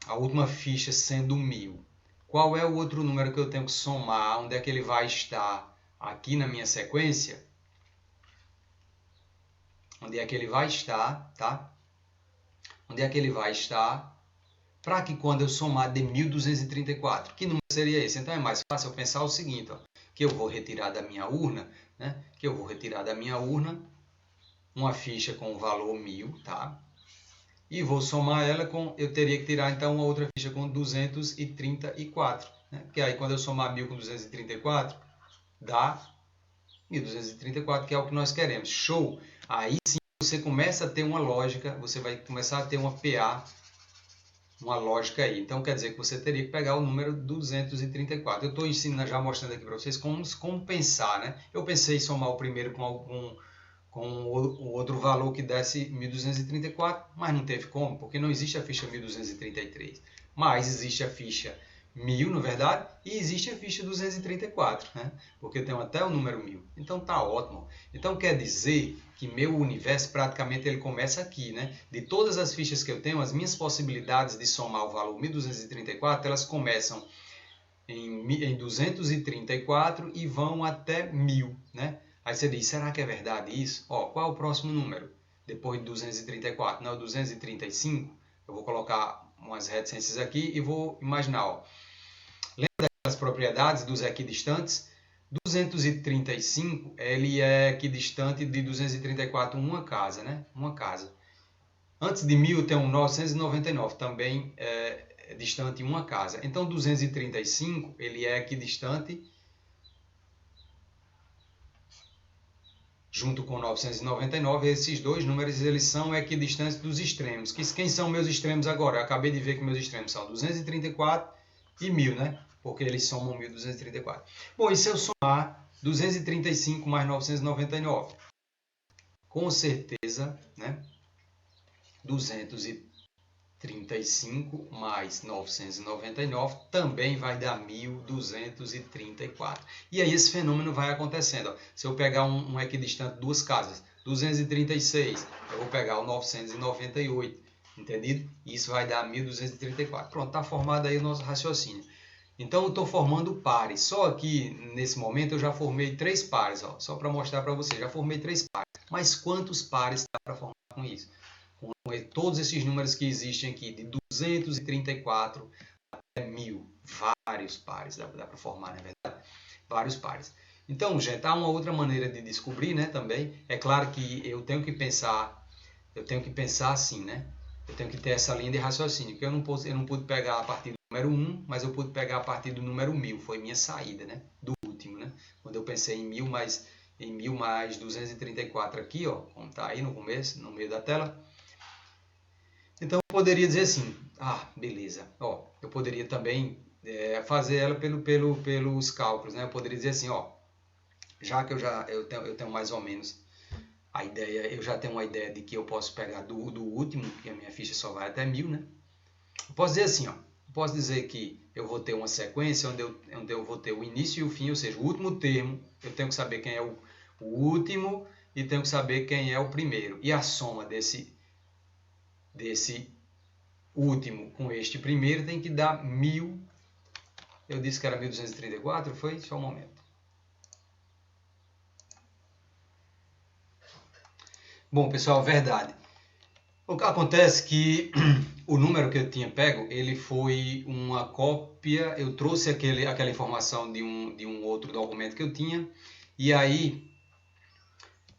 Speaker 1: a última ficha sendo 1000, qual é o outro número que eu tenho que somar? Onde é que ele vai estar aqui na minha sequência? Onde é que ele vai estar, tá? Onde é que ele vai estar? Para que quando eu somar de 1234, que número seria esse? Então é mais fácil eu pensar o seguinte, ó, que eu vou retirar da minha urna, né? Que eu vou retirar da minha urna uma ficha com o valor 1000, tá? E vou somar ela com, eu teria que tirar então uma outra ficha com 234, né? Porque aí quando eu somar 1000 com 234, dá 1234, que é o que nós queremos. Show! Aí sim você começa a ter uma lógica, você vai começar a ter uma PA, uma lógica aí. Então quer dizer que você teria que pegar o número 234. Eu estou ensinando, já mostrando aqui para vocês como pensar, né? Eu pensei em somar o primeiro com o outro valor que desse 1234, mas não teve como, porque não existe a ficha 1233. Mas existe a ficha 1000, na verdade, e existe a ficha 234, né? Porque tem até o número 1000. Então tá ótimo. Então quer dizer que meu universo praticamente ele começa aqui, né? De todas as fichas que eu tenho, as minhas possibilidades de somar o valor 1234, elas começam em 234 e vão até 1000, né? Aí você diz, será que é verdade isso? Ó, qual é o próximo número? Depois de 234, não, 235. Eu vou colocar umas reticências aqui e vou imaginar, ó. Lembra das propriedades dos equidistantes? 235, ele é equidistante de 234, uma casa, né? Uma casa. Antes de 1000 tem um 999, também é distante uma casa. Então 235 ele é equidistante, junto com 999, esses dois números eles são equidistantes dos extremos. Quem são meus extremos agora? Eu acabei de ver que meus extremos são 234 e 1000, né? Porque eles somam 1234. Bom, e se eu somar 235 mais 999? Com certeza, né? 235 mais 999 também vai dar 1234. E aí esse fenômeno vai acontecendo. Ó. Se eu pegar um equidistante, duas casas, 236, eu vou pegar o 998, entendido? E isso vai dar 1234. Pronto, está formado aí o nosso raciocínio. Então eu estou formando pares. Só aqui, nesse momento, eu já formei 3 pares. Ó, só para mostrar para você, já formei 3 pares. Mas quantos pares dá para formar com isso? Com todos esses números que existem aqui, de 234 até 1000, vários pares, dá para formar, na verdade, vários pares. Então, gente, há uma outra maneira de descobrir, né, também. É claro que eu tenho que pensar assim, né? Eu tenho que ter essa linha de raciocínio, porque eu não pude pegar a partir do número 1, mas eu pude pegar a partir do número 1000, foi minha saída, né? Do último, né? Quando eu pensei em 1000 mais 234 aqui, ó, como está aí no começo, no meio da tela. Então eu poderia dizer assim, beleza, ó, eu poderia também fazer ela pelos cálculos, né? Eu poderia dizer assim, ó, já que eu tenho mais ou menos a ideia, eu já tenho uma ideia de que eu posso pegar do último, porque a minha ficha só vai até 1000, né? Eu posso dizer assim, ó, eu posso dizer que eu vou ter uma sequência onde eu vou ter o início e o fim, ou seja, o último termo, eu tenho que saber quem é o último e tenho que saber quem é o primeiro. E a soma desse último com este primeiro tem que dar 1000. Eu disse que era 1234, foi? Só um momento. Bom, pessoal, verdade. O que acontece é que o número que eu tinha pego, ele foi uma cópia, eu trouxe aquela informação de um outro documento que eu tinha, e aí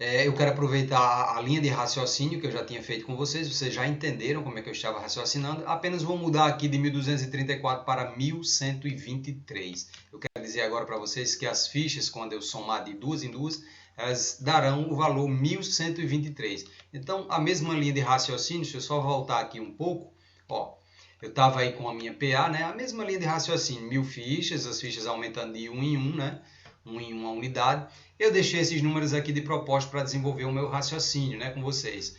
Speaker 1: eu quero aproveitar a linha de raciocínio que eu já tinha feito com vocês já entenderam como é que eu estava raciocinando, apenas vou mudar aqui de 1234 para 1123. Eu quero dizer agora para vocês que as fichas, quando eu somar de duas em duas, elas darão o valor 1123. Então, a mesma linha de raciocínio, se eu só voltar aqui um pouco, ó, eu estava aí com a minha PA, né? A mesma linha de raciocínio, 1000 fichas, as fichas aumentando de 1 em 1, né? 1 em 1 unidade. Eu deixei esses números aqui de propósito para desenvolver o meu raciocínio, né, com vocês.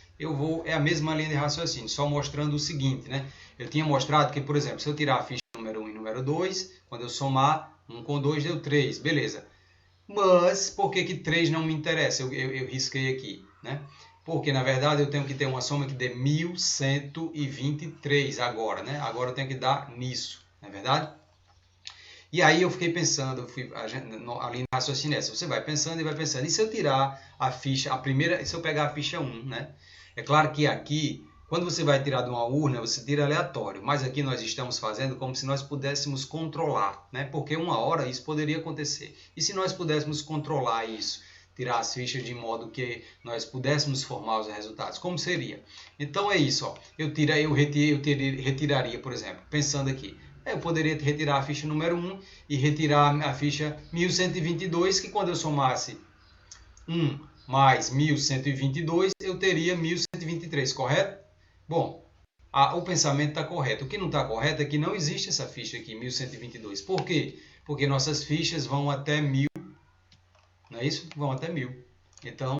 Speaker 1: É a mesma linha de raciocínio, só mostrando o seguinte, né? Eu tinha mostrado que, por exemplo, se eu tirar a ficha número 1 e número 2, quando eu somar 1 com 2 deu 3, beleza. Mas por que 3 não me interessa? Eu risquei aqui, né? Porque, na verdade, eu tenho que ter uma soma que dê 1123 agora, né? Agora eu tenho que dar nisso, não é verdade? E aí eu fiquei pensando, ali no raciocínio essa, você vai pensando, e se eu tirar a ficha, se eu pegar a ficha 1, né? É claro que aqui, quando você vai tirar de uma urna, você tira aleatório, mas aqui nós estamos fazendo como se nós pudéssemos controlar, né? Porque uma hora isso poderia acontecer. E se nós pudéssemos controlar isso, tirar as fichas de modo que nós pudéssemos formar os resultados, como seria? Então é isso, ó. Eu retiraria, por exemplo, pensando aqui, eu poderia retirar a ficha número 1 e retirar a ficha 1122, que quando eu somasse 1 mais 1122, eu teria 1123, correto? Bom, o pensamento está correto. O que não está correto é que não existe essa ficha aqui, 1122. Por quê? Porque nossas fichas vão até 1000, não é isso? Vão até 1000. Então,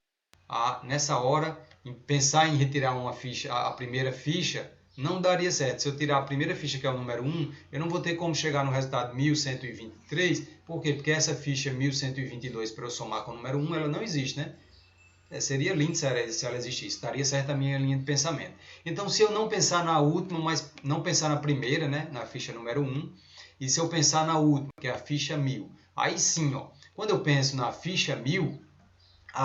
Speaker 1: nessa hora, pensar em retirar uma ficha, a primeira ficha, não daria certo. Se eu tirar a primeira ficha, que é o número 1, eu não vou ter como chegar no resultado 1123. Por quê? Porque essa ficha 1122, para eu somar com o número 1, ela não existe, né? Seria lindo se ela existisse. Daria certo a minha linha de pensamento. Então, se eu não pensar na última, mas não pensar na primeira, né? Na ficha número 1, e se eu pensar na última, que é a ficha 1000, aí sim, ó, quando eu penso na ficha 1000,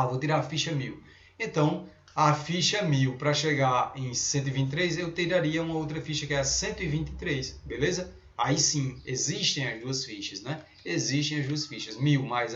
Speaker 1: vou tirar a ficha 1000. Então, a ficha 1000 para chegar em 123, eu tiraria uma outra ficha que é a 123, beleza? Aí sim, existem as duas fichas, né? Existem as duas fichas. 1000 mais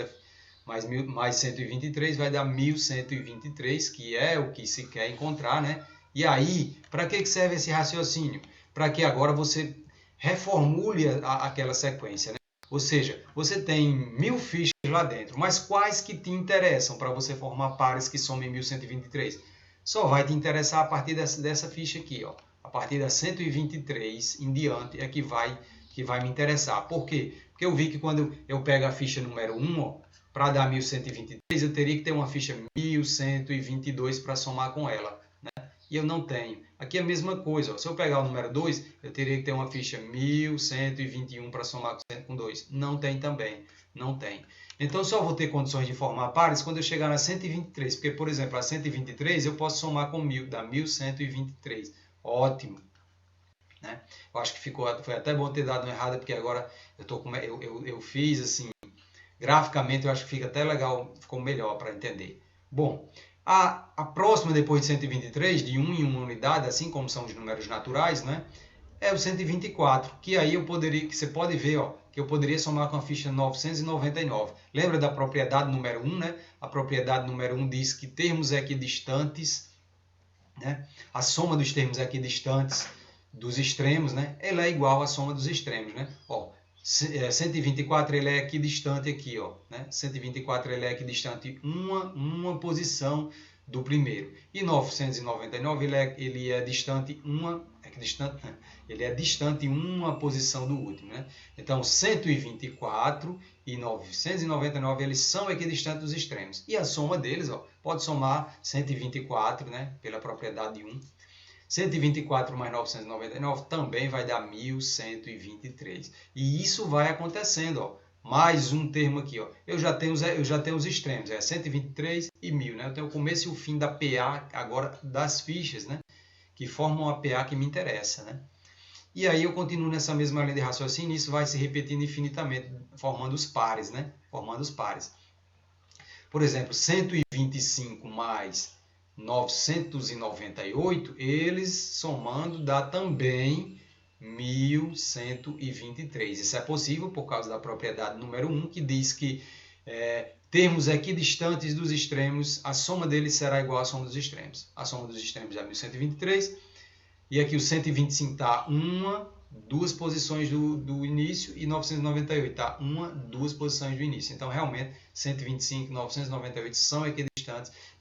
Speaker 1: 123 vai dar 1123, que é o que se quer encontrar, né? E aí, para que serve esse raciocínio? Para que agora você reformule aquela sequência, né? Ou seja, você tem 1000 fichas lá dentro, mas quais que te interessam para você formar pares que somem 1123? Só vai te interessar a partir dessa ficha aqui, ó. A partir da 123 em diante é que vai me interessar. Por quê? Porque eu vi que quando eu pego a ficha número 1, para dar 1123, eu teria que ter uma ficha 1122 para somar com ela, né? E eu não tenho. Aqui é a mesma coisa, ó. Se eu pegar o número 2, eu teria que ter uma ficha 1121 para somar com 2. Não tem também, não tem. Então, só vou ter condições de formar pares quando eu chegar na 123, porque, por exemplo, a 123 eu posso somar com 1000, dá 1123. Ótimo. Né? Eu acho que foi até bom ter dado uma errada, porque agora eu fiz assim, graficamente eu acho que fica até legal, ficou melhor para entender. Bom, a próxima depois de 123, de 1 em 1 unidade, assim como são os números naturais, né? É o 124, que aí que você pode ver, ó, que eu poderia somar com a ficha 999. Lembra da propriedade número 1, né? A propriedade número 1 diz que termos equidistantes, né? A soma dos termos equidistantes dos extremos, né? Ela é igual à soma dos extremos, né? Ó, 124 ele é equidistante aqui, ó, né? 124 ele é equidistante uma posição do primeiro. E 999 ele é distante uma posição do último, né? Então 124 e 999 eles são equidistantes dos extremos. E a soma deles, ó, pode somar 124, né, pela propriedade 1. 124 mais 999 também vai dar 1123. E isso vai acontecendo, ó. Mais um termo aqui, ó. Eu já tenho os extremos, 123 e 1000, né? Eu tenho o começo e o fim da PA agora das fichas, né? Que formam a PA que me interessa, né? E aí eu continuo nessa mesma linha de raciocínio, e isso vai se repetindo infinitamente, formando os pares, né? Formando os pares. Por exemplo, 125 mais 998, eles somando dá também 1123. Isso é possível por causa da propriedade número 1, que diz que termos equidistantes dos extremos, a soma deles será igual à soma dos extremos. A soma dos extremos é 1123, e aqui o 125 está duas posições do início, e 998 está duas posições do início. Então, realmente, 125 e 998 são equidistantes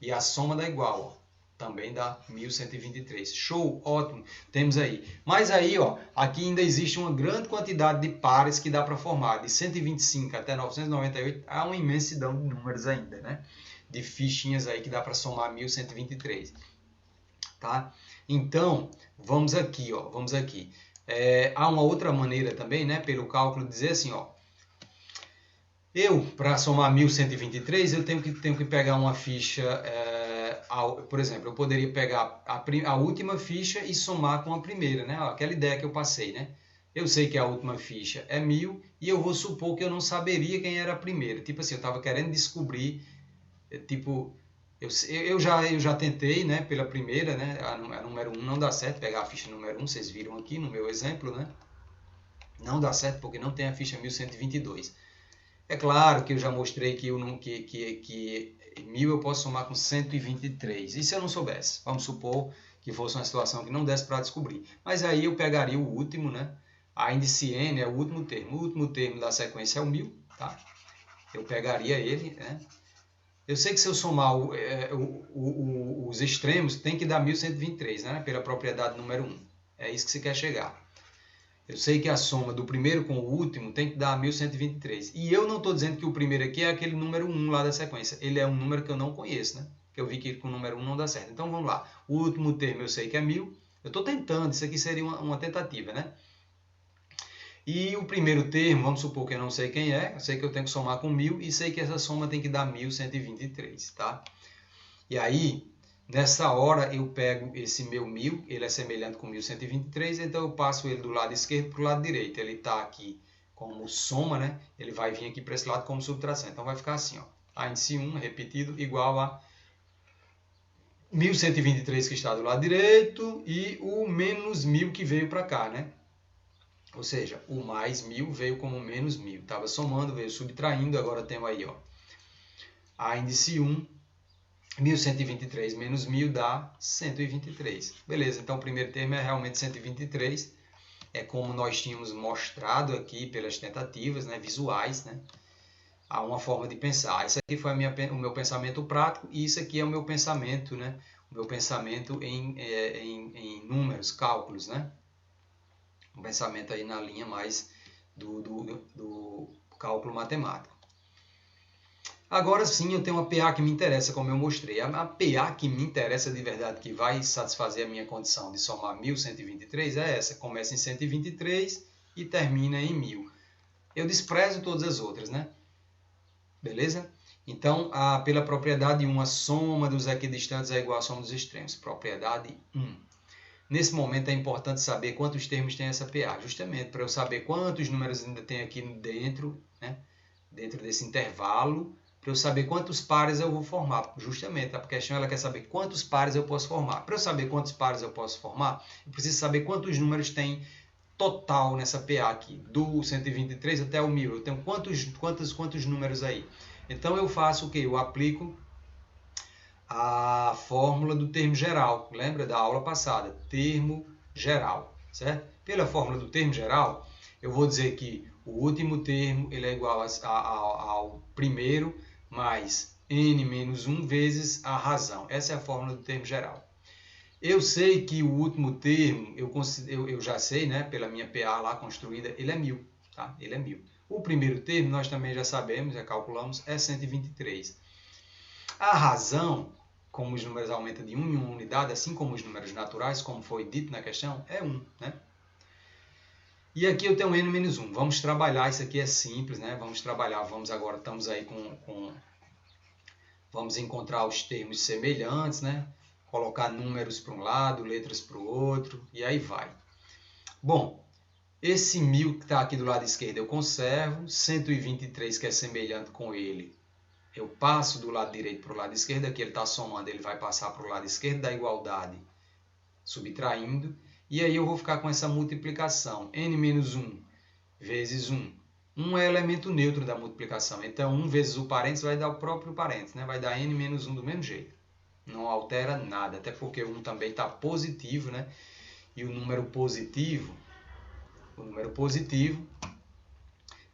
Speaker 1: e a soma dá igual, ó. Também dá 1123. Show, ótimo, temos aí. Mas aí, ó, aqui ainda existe uma grande quantidade de pares que dá para formar. De 125 até 998, há uma imensidão de números ainda, né? De fichinhas aí que dá para somar 1123. Tá? Então, vamos aqui, ó, vamos aqui. Há uma outra maneira também, né, pelo cálculo, dizer assim, ó, para somar 1123, eu tenho que pegar uma ficha, por exemplo, eu poderia pegar a última ficha e somar com a primeira, né, aquela ideia que eu passei, né. Eu sei que a última ficha é 1000 e eu vou supor que eu não saberia quem era a primeira. Tipo assim, eu estava querendo descobrir, tipo... Eu já tentei, né, pela primeira, né, a número 1 não dá certo, pegar a ficha número 1, vocês viram aqui no meu exemplo, né, não dá certo porque não tem a ficha 1122. É claro que eu já mostrei que 1000 eu posso somar com 123, e se eu não soubesse? Vamos supor que fosse uma situação que não desse para descobrir, mas aí eu pegaria o último, né, a índice n é o último termo da sequência é o 1000, tá? Eu pegaria ele, né? Eu sei que se eu somar os extremos, tem que dar 1123, né? Pela propriedade número 1. É isso que você quer chegar. Eu sei que a soma do primeiro com o último tem que dar 1123. E eu não estou dizendo que o primeiro aqui é aquele número 1 lá da sequência. Ele é um número que eu não conheço, né? Que eu vi que com o número 1 não dá certo. Então vamos lá. O último termo eu sei que é 1000. Eu estou tentando, isso aqui seria uma tentativa, né? E o primeiro termo, vamos supor que eu não sei quem é, eu sei que eu tenho que somar com 1000 e sei que essa soma tem que dar 1123, tá? E aí, nessa hora, eu pego esse meu 1000, ele é semelhante com 1123, então eu passo ele do lado esquerdo para o lado direito. Ele está aqui como soma, né? Ele vai vir aqui para esse lado como subtração. Então vai ficar assim, ó. A índice 1 repetido igual a 1123 que está do lado direito e o menos 1000 que veio para cá, né? Ou seja, o mais 1000 veio como menos 1000. Estava somando, veio subtraindo, agora temos aí, ó, a índice 1 1123 menos 1000 dá 123. Beleza, então o primeiro termo é realmente 123. É como nós tínhamos mostrado aqui pelas tentativas, né, visuais, né? Há uma forma de pensar. Isso aqui foi o meu pensamento prático e isso aqui é o meu pensamento, né? O meu pensamento em números, cálculos, né? Um pensamento aí na linha mais do cálculo matemático. Agora sim eu tenho uma PA que me interessa, como eu mostrei. A PA que me interessa de verdade, que vai satisfazer a minha condição de somar 1123, é essa. Começa em 123 e termina em 1000. Eu desprezo todas as outras, né? Beleza? Então, pela propriedade 1, a soma dos equidistantes é igual à soma dos extremos. Propriedade 1. Nesse momento é importante saber quantos termos tem essa PA, justamente para eu saber quantos números ainda tem aqui dentro, né? Dentro desse intervalo, para eu saber quantos pares eu vou formar. Justamente, a questão ela quer saber quantos pares eu posso formar. Para eu saber quantos pares eu posso formar, eu preciso saber quantos números tem total nessa PA aqui, do 123 até o 1000. Eu tenho quantos números aí? Então eu faço o quê? Eu aplico a fórmula do termo geral. Lembra da aula passada? Termo geral, certo? Pela fórmula do termo geral, eu vou dizer que o último termo ele é igual ao primeiro mais n menos 1 vezes a razão. Essa é a fórmula do termo geral. Eu sei que o último termo, eu já sei, né, pela minha PA lá construída, ele é 1000. Tá? Ele é 1000. O primeiro termo, nós também já sabemos, já calculamos, é 123. A razão, como os números aumentam de 1 em 1 unidade, assim como os números naturais, como foi dito na questão, é 1. Né? E aqui eu tenho n menos 1. Vamos trabalhar, isso aqui é simples, né? Vamos trabalhar, estamos aí vamos encontrar os termos semelhantes, né? Colocar números para um lado, letras para o outro, e aí vai. Bom, esse 1000 que está aqui do lado esquerdo eu conservo, 123 que é semelhante com ele, eu passo do lado direito para o lado esquerdo, aqui ele está somando, ele vai passar para o lado esquerdo da igualdade, subtraindo, e aí eu vou ficar com essa multiplicação, n menos 1 vezes 1. 1 é elemento neutro da multiplicação, então 1 vezes o parênteses vai dar o próprio parênteses, né? Vai dar n menos 1 do mesmo jeito. Não altera nada, até porque o 1 também está positivo, né? E o número positivo,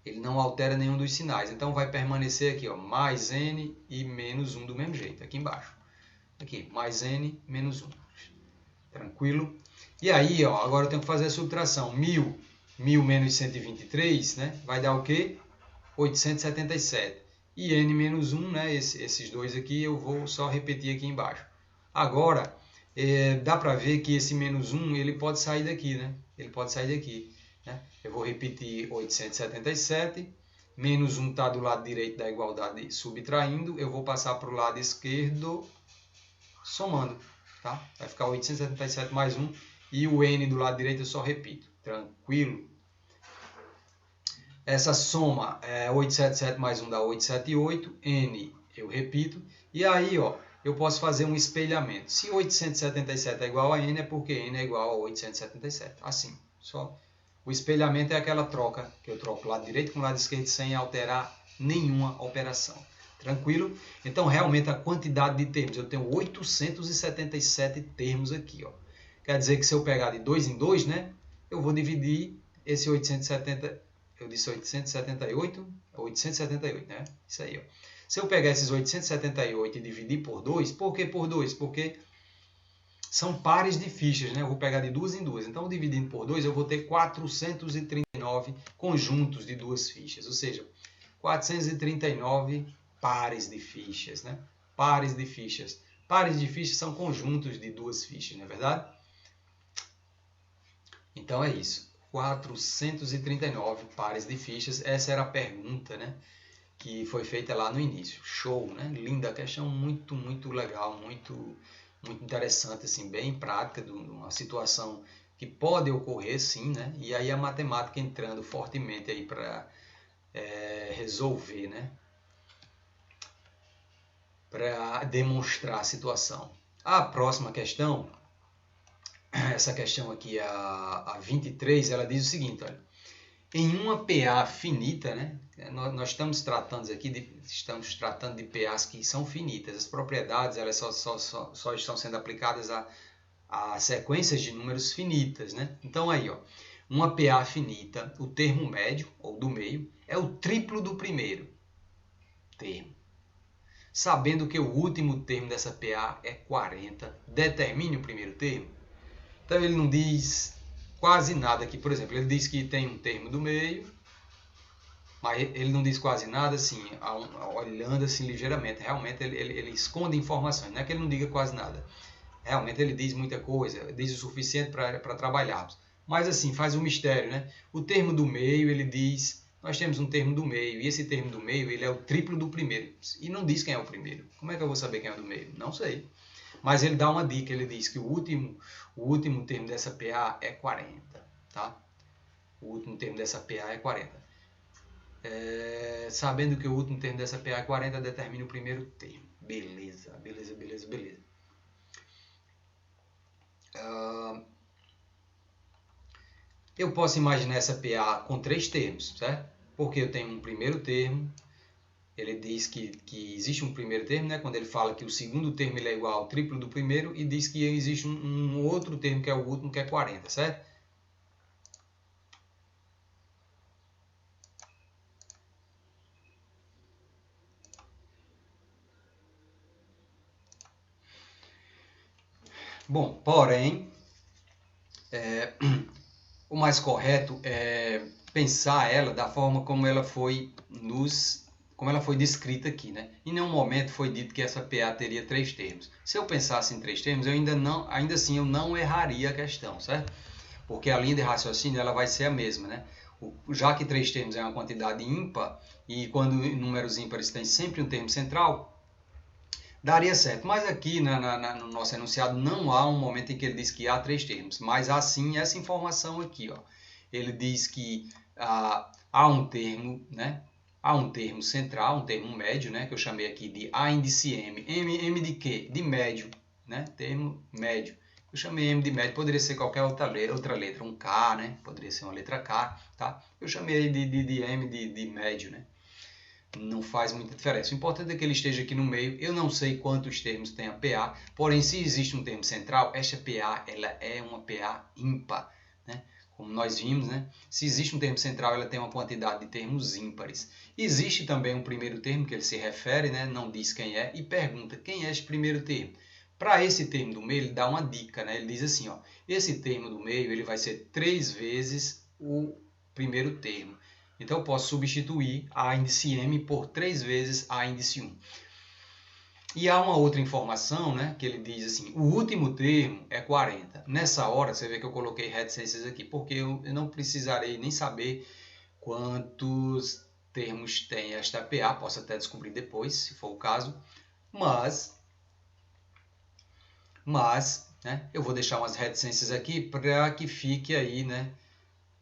Speaker 1: ele não altera nenhum dos sinais. Então vai permanecer aqui, ó, mais n e menos 1 do mesmo jeito, aqui embaixo. Aqui, mais n menos 1. Tranquilo? E aí, ó, agora eu tenho que fazer a subtração. 1000 menos 123, né? Vai dar o quê? 877. E n menos 1, né? Esses dois aqui eu vou só repetir aqui embaixo. Agora, dá para ver que esse menos 1 ele pode sair daqui, né? Ele pode sair daqui. Né? Eu vou repetir 877. Menos 1 está do lado direito da igualdade subtraindo. Eu vou passar para o lado esquerdo somando. Tá? Vai ficar 877 mais 1. E o n do lado direito eu só repito. Tranquilo? Essa soma, 877 mais 1 dá 878, n eu repito, e aí ó, eu posso fazer um espelhamento. Se 877 é igual a n, é porque n é igual a 877. Assim, só. O espelhamento é aquela troca, que eu troco o lado direito com o lado esquerdo sem alterar nenhuma operação. Tranquilo? Então, realmente, a quantidade de termos, eu tenho 877 termos aqui. Ó. Quer dizer que se eu pegar de 2 em 2, né, eu vou dividir esse 870, eu disse 878, 878, né? Isso aí, ó. Se eu pegar esses 878 e dividir por 2, por que por 2? Porque são pares de fichas, né? Eu vou pegar de 2 em 2. Então, dividindo por 2, eu vou ter 439 conjuntos de duas fichas. Ou seja, 439 pares de fichas, né? Pares de fichas. Pares de fichas são conjuntos de duas fichas, não é verdade? Então, é isso. 439 pares de fichas. Essa era a pergunta, né? Que foi feita lá no início. Show, né? Linda questão, muito, muito legal, muito interessante, assim, bem prática, de uma situação que pode ocorrer, sim, né? E aí a matemática entrando fortemente aí para resolver, né? Para demonstrar a situação. A próxima questão, essa questão aqui, a 23, ela diz o seguinte, olha. Em uma PA finita, né? Nós estamos tratando de PAs que são finitas. As propriedades elas só estão sendo aplicadas a sequências de números finitas, né? Então aí, ó, uma PA finita, o termo médio, ou do meio, é o triplo do primeiro termo. Sabendo que o último termo dessa PA é 40, determine o primeiro termo. Então ele não diz quase nada aqui. Por exemplo, ele diz que tem um termo do meio, mas ele não diz quase nada assim, olhando assim ligeiramente. Realmente ele esconde informações, não é que ele não diga quase nada. Realmente ele diz muita coisa, diz o suficiente para trabalharmos. Mas assim, faz um mistério, né? O termo do meio, ele diz, nós temos um termo do meio, e esse termo do meio, ele é o triplo do primeiro. E não diz quem é o primeiro. Como é que eu vou saber quem é o do meio? Não sei. Mas ele dá uma dica, ele diz que o último termo dessa PA é 40, tá? O último termo dessa PA é 40. Sabendo que o último termo dessa PA é 40, determina o primeiro termo. Beleza. Eu posso imaginar essa PA com 3 termos, certo? Porque eu tenho um primeiro termo, ele diz que existe um primeiro termo, né? Quando ele fala que o segundo termo ele é igual ao triplo do primeiro, e diz que existe um outro termo, que é o último, que é 40, certo? Bom, porém, o mais correto é pensar ela da forma como ela foi descrita aqui, né? Em nenhum momento foi dito que essa PA teria 3 termos. Se eu pensasse em 3 termos, ainda assim eu não erraria a questão, certo? Porque a linha de raciocínio ela vai ser a mesma, né? Já que 3 termos é uma quantidade ímpar, e quando números ímpares tem sempre um termo central, daria certo. Mas aqui no nosso enunciado não há um momento em que ele diz que há 3 termos, mas há sim essa informação aqui, ó. Ele diz que há um termo, né? Há um termo central, um termo médio, né? Que eu chamei aqui de A índice M. M de quê? De médio, né? Termo médio. Eu chamei M de médio, poderia ser qualquer outra letra, um K, né? Poderia ser uma letra K, tá? Eu chamei de M de médio, né? Não faz muita diferença. O importante é que ele esteja aqui no meio. Eu não sei quantos termos tem a PA, porém, se existe um termo central, esta PA ela é uma PA ímpar, né? Como nós vimos, né? Se existe um termo central, ela tem uma quantidade de termos ímpares. Existe também um primeiro termo que ele se refere, né? Não diz quem é, e pergunta quem é este primeiro termo. Para esse termo do meio, ele dá uma dica, né? Ele diz assim, ó, esse termo do meio ele vai ser 3 vezes o primeiro termo. Então, eu posso substituir a índice M por 3 vezes a índice 1. E há uma outra informação, né, que ele diz assim, o último termo é 40. Nessa hora, você vê que eu coloquei reticências aqui, porque eu não precisarei nem saber quantos termos tem esta PA, posso até descobrir depois, se for o caso, mas né, eu vou deixar umas reticências aqui para que fique aí, né,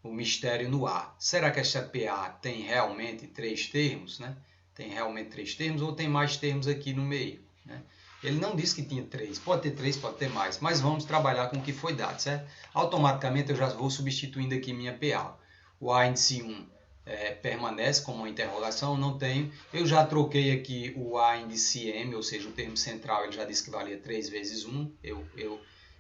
Speaker 1: o mistério no ar. Será que esta PA tem realmente 3 termos? Né? Tem realmente 3 termos ou tem mais termos aqui no meio? Né? Ele não disse que tinha 3. Pode ter 3, pode ter mais. Mas vamos trabalhar com o que foi dado, certo? Automaticamente eu já vou substituindo aqui minha PA. O A índice 1 permanece como uma interrogação, não tenho. Eu já troquei aqui o A índice M, ou seja, o termo central, ele já disse que valia 3 vezes 1.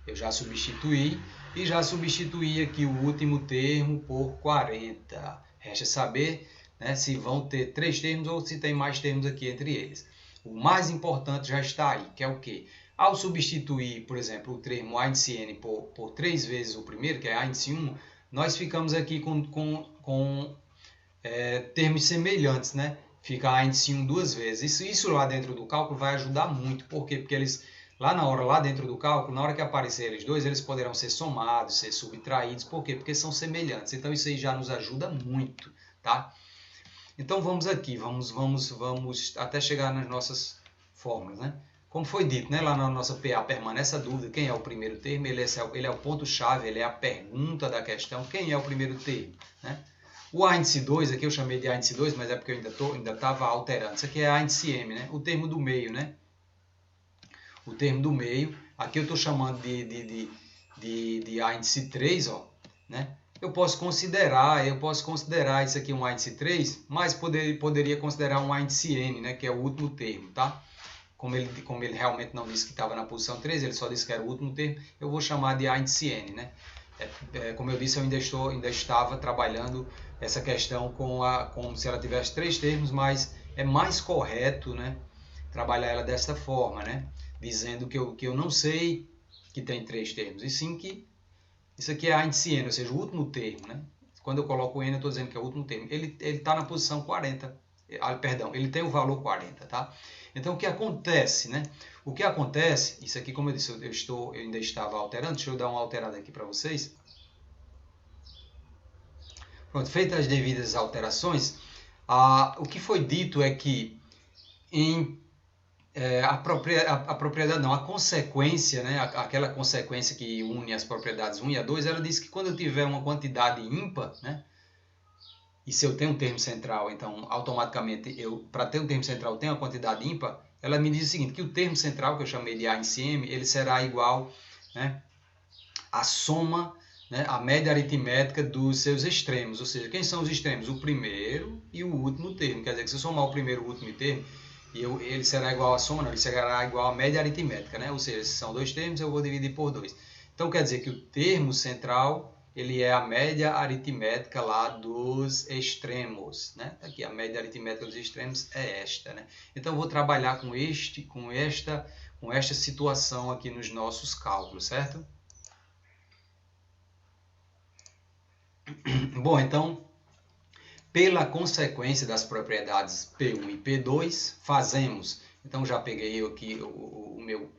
Speaker 1: Eu já substituí e já substituí aqui o último termo por 40. Resta saber, né, se vão ter 3 termos ou se tem mais termos aqui entre eles. O mais importante já está aí, que é o quê? Ao substituir, por exemplo, o termo A índice N por 3 vezes o primeiro, que é A índice 1, nós ficamos aqui com termos semelhantes, né? Fica A índice 1 2 vezes. Isso lá dentro do cálculo vai ajudar muito. Por quê? Porque eles lá dentro do cálculo, na hora que aparecer eles dois, eles poderão ser somados, ser subtraídos. Por quê? Porque são semelhantes. Então isso aí já nos ajuda muito, tá? Então vamos aqui, vamos até chegar nas nossas fórmulas, né? Como foi dito, né? Lá na nossa PA permanece a dúvida, quem é o primeiro termo? Ele é o ponto-chave, ele é a pergunta da questão, quem é o primeiro termo, né? O A índice 2, aqui eu chamei de A índice 2, mas é porque eu ainda estava alterando. Isso aqui é A índice M, né? O termo do meio, né? O termo do meio. Aqui eu estou chamando de A índice 3, ó, né? eu posso considerar isso aqui um índice 3, mas poderia considerar um índice n, né, que é o último termo, tá? Como ele realmente não disse que estava na posição 3, ele só disse que era o último termo, eu vou chamar de índice n, né? Como eu disse, eu ainda estava trabalhando essa questão como se ela tivesse 3 termos, mas é mais correto, né, trabalhar ela dessa forma, né? Dizendo que eu não sei que tem 3 termos, e sim que isso aqui é índice n, ou seja, o último termo, né? Quando eu coloco n, eu estou dizendo que é o último termo. Ele está na posição 40. Perdão, ele tem o valor 40, tá? Então, o que acontece, né? O que acontece, isso aqui, como eu disse, eu ainda estava alterando. Deixa eu dar uma alterada aqui para vocês. Pronto, feitas as devidas alterações, o que foi dito é que a propriedade não, a consequência, né, aquela consequência que une as propriedades 1 e a 2, ela diz que quando eu tiver uma quantidade ímpar, né, e se eu tenho um termo central, então automaticamente para ter um termo central, eu tenho uma quantidade ímpar, ela me diz o seguinte, que o termo central, que eu chamei de A em cm, ele será igual, né, à soma, né, à média aritmética dos seus extremos, ou seja, quem são os extremos? O primeiro e o último termo, quer dizer que se eu somar o primeiro e o último termo, ele será igual à soma, não, ele será igual à média aritmética, né? Ou seja, se são 2 termos, eu vou dividir por 2. Então, quer dizer que o termo central, ele é a média aritmética lá dos extremos, né? Aqui a média aritmética dos extremos é esta, né? Então, eu vou trabalhar com esta situação aqui nos nossos cálculos, certo? Bom, então, pela consequência das propriedades P1 e P2, fazemos. Então, já peguei aqui o meu...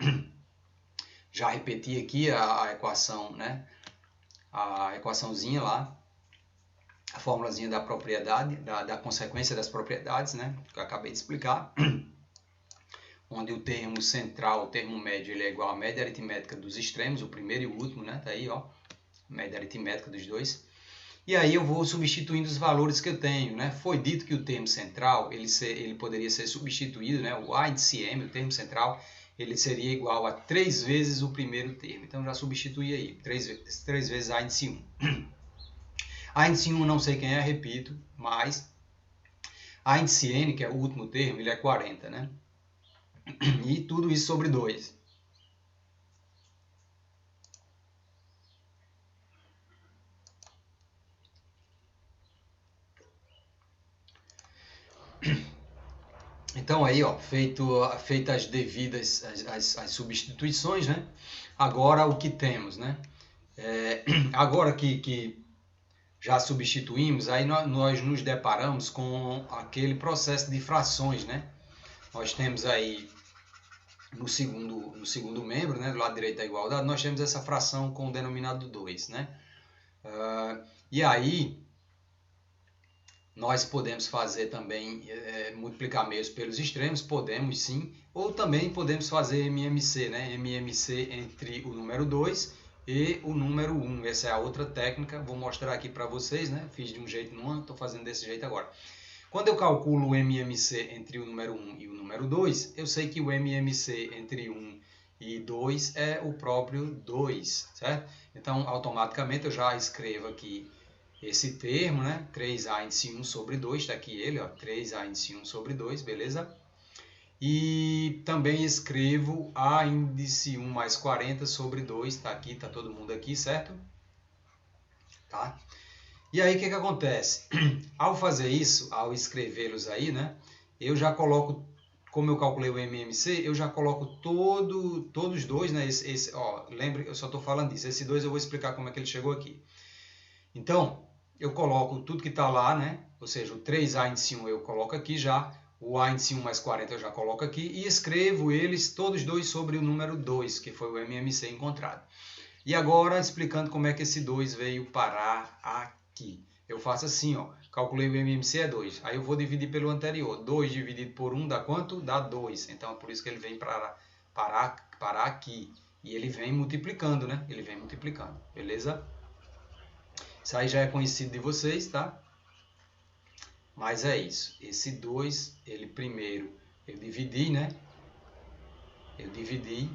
Speaker 1: Já repeti aqui a equação, né? A equaçãozinha lá, a formulazinha da propriedade, da consequência das propriedades, né? Que eu acabei de explicar. Onde o termo central, o termo médio, ele é igual à média aritmética dos extremos, o primeiro e o último, né? Tá aí, ó, média aritmética dos dois. E aí eu vou substituindo os valores que eu tenho, né? Foi dito que o termo central, ele poderia ser substituído, né? O A índice m, o termo central, ele seria igual a 3 vezes o primeiro termo. Então, já substituí aí, 3 vezes A índice 1. A índice 1 não sei quem é, repito, mas A índice n, que é o último termo, ele é 40, né? E tudo isso sobre 2. Então aí, ó, feitas as devidas as substituições, né? Agora o que temos, né? Agora que já substituímos, aí nós nos deparamos com aquele processo de frações, né? Nós temos aí no segundo membro, né, do lado direito da igualdade, nós temos essa fração com o denominado 2, né? E aí nós podemos fazer também, multiplicar meios pelos extremos, podemos sim, ou também podemos fazer MMC, né? MMC entre o número 2 e o número 1. Essa é a outra técnica, vou mostrar aqui para vocês, né? Fiz de um jeito no ano, estou fazendo desse jeito agora. Quando eu calculo o MMC entre o número 1 e o número 2, eu sei que o MMC entre 1 e 2 é o próprio 2, certo? Então, automaticamente eu já escrevo aqui esse termo, né? 3A índice 1 sobre 2, está aqui ele, ó, 3A índice 1 sobre 2, beleza? E também escrevo A índice 1 mais 40 sobre 2, está aqui, está todo mundo aqui, certo? Tá? E aí o que acontece? Ao fazer isso, ao escrevê-los aí, né? Eu já coloco, como eu calculei o MMC, eu já coloco todos os dois, né? Ó, lembre, eu só estou falando disso. Esse 2 eu vou explicar como é que ele chegou aqui. Então, eu coloco tudo que está lá, né? Ou seja, o 3A índice 1 eu coloco aqui já, o A índice 1 mais 40 eu já coloco aqui e escrevo eles todos dois sobre o número 2, que foi o MMC encontrado. E agora, explicando como é que esse 2 veio parar aqui. Eu faço assim, ó, calculei o MMC é 2, aí eu vou dividir pelo anterior. 2 dividido por 1 dá quanto? Dá 2. Então, é por isso que ele vem parar aqui. E ele vem multiplicando, né? Ele vem multiplicando, beleza? Isso aí já é conhecido de vocês, tá? Mas é isso. Esse 2, ele primeiro, eu dividi, né? Eu dividi.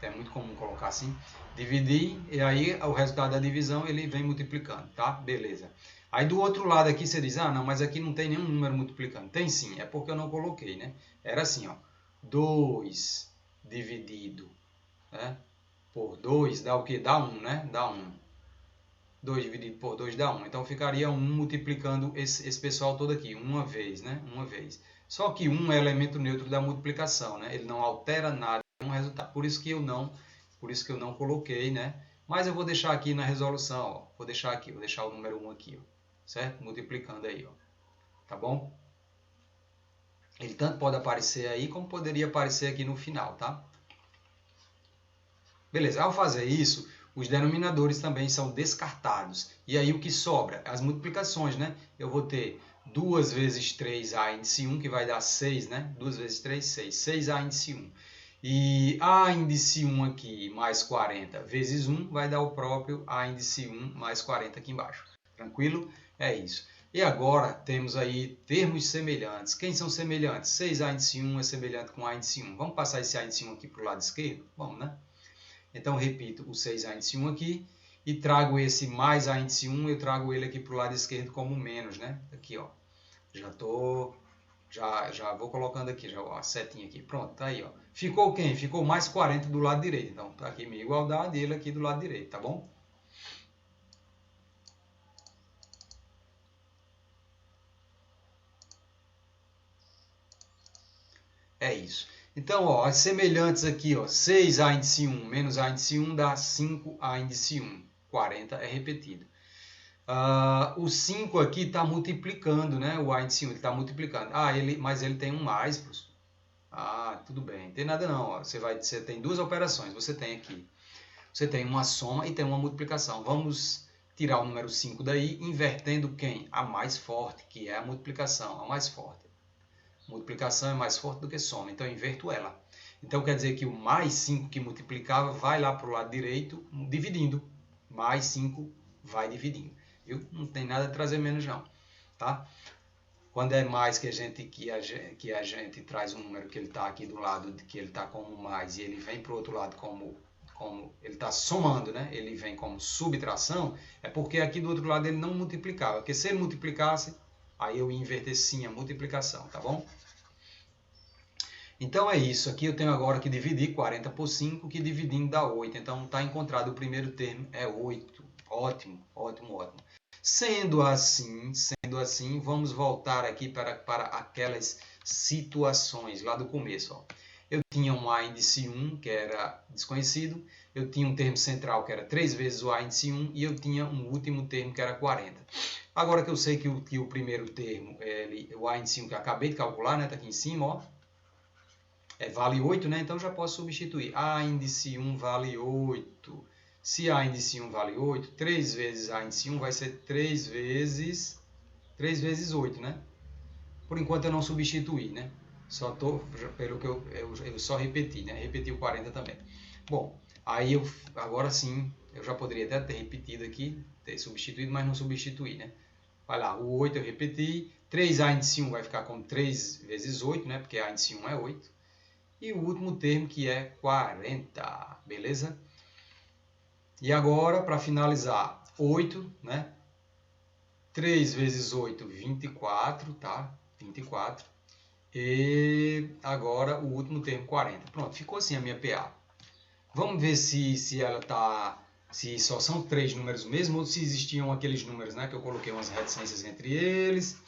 Speaker 1: é muito comum colocar assim, dividir, e aí o resultado da divisão ele vem multiplicando, tá? Beleza. Aí do outro lado aqui você diz, ah, não, mas aqui não tem nenhum número multiplicando. Tem sim, é porque eu não coloquei, né? Era assim, ó, 2 dividido, né, por 2 dá o quê? Dá 1, né? Dá 1. 2 dividido por 2 dá 1. Então ficaria 1 multiplicando esse pessoal todo aqui, uma vez, né? Uma vez. Só que 1 é elemento neutro da multiplicação, né? Ele não altera nada no resultado. Por isso que eu não coloquei, né? Mas eu vou deixar aqui na resolução, ó. Vou deixar o número 1 aqui, ó. Certo? Multiplicando aí, ó. Tá bom? Ele tanto pode aparecer aí, como poderia aparecer aqui no final, tá? Beleza, ao fazer isso, os denominadores também são descartados. E aí o que sobra? As multiplicações, né? Eu vou ter 2 vezes 3a índice 1, que vai dar 6, né? 2 vezes 3, 6. 6a índice 1. E a índice 1 aqui mais 40 vezes 1 vai dar o próprio a índice 1 mais 40 aqui embaixo. Tranquilo? É isso. E agora temos aí termos semelhantes. Quem são semelhantes? 6a índice 1 é semelhante com a índice 1. Vamos passar esse a índice 1 aqui para o lado esquerdo? Vamos, né? Então, repito o 6a índice 1 aqui e trago esse mais a índice 1, eu trago ele aqui para o lado esquerdo como menos, né? Aqui, ó. Já vou colocando aqui, já a setinha aqui. Pronto, tá aí, ó. Ficou quem? Ficou mais 40 do lado direito. Então, tá aqui minha igualdade e ele aqui do lado direito, tá bom? É isso. Então, ó, as semelhantes aqui, ó, 6a índice 1 menos a índice 1 dá 5a índice 1. 40 é repetido. O 5 aqui está multiplicando, né? O a índice 1 está multiplicando. Mas ele tem um mais, professor. Tudo bem. Não tem nada não. Ó. Você tem duas operações. Você tem uma soma e tem uma multiplicação. Vamos tirar o número 5 daí, invertendo quem? A mais forte, que é a multiplicação, a mais forte. Multiplicação é mais forte do que soma, então eu inverto ela. Então quer dizer que o mais 5 que multiplicava vai lá para o lado direito, dividindo. Mais 5 vai dividindo. Viu? Não tem nada a trazer menos não. Tá? Quando é mais que a gente traz um número que ele está aqui do lado, que ele está como mais, e ele vem para o outro lado como ele está somando, né? Ele vem como subtração, é porque aqui do outro lado ele não multiplicava. Porque se ele multiplicasse, aí eu ia inverter sim a multiplicação, tá bom? Então é isso. Aqui eu tenho agora que dividir 40 por 5, que dividindo dá 8. Então está encontrado o primeiro termo, é 8. Ótimo, ótimo, ótimo. Sendo assim, vamos voltar aqui para aquelas situações lá do começo. Ó. Eu tinha um a índice 1, que era desconhecido. Eu tinha um termo central, que era 3 vezes o a índice 1. E eu tinha um último termo, que era 40. Agora que eu sei que o primeiro termo, o a índice 1 que eu acabei de calcular, né? Está aqui em cima, ó. Vale 8, né? Então já posso substituir. A índice 1 vale 8. Se a índice 1 vale 8, 3 vezes a índice 1 vai ser 3 vezes 8, né? Por enquanto eu não substituí, né? Só tô, pelo que eu só repeti, né? Repeti o 40 também. Bom, aí agora sim, eu já poderia até ter repetido aqui, ter substituído, mas não substituí, né? Vai lá, o 8 eu repeti, 3a índice 1 vai ficar como 3 vezes 8, né? Porque a índice 1 é 8. E o último termo que é 40, beleza? E agora, para finalizar, 8, né? 3 vezes 8, 24, tá? 24. E agora o último termo, 40. Pronto, ficou assim a minha PA. Vamos ver se ela tá... Se só são 3 números mesmo ou se existiam aqueles números, né? Que eu coloquei umas reticências entre eles.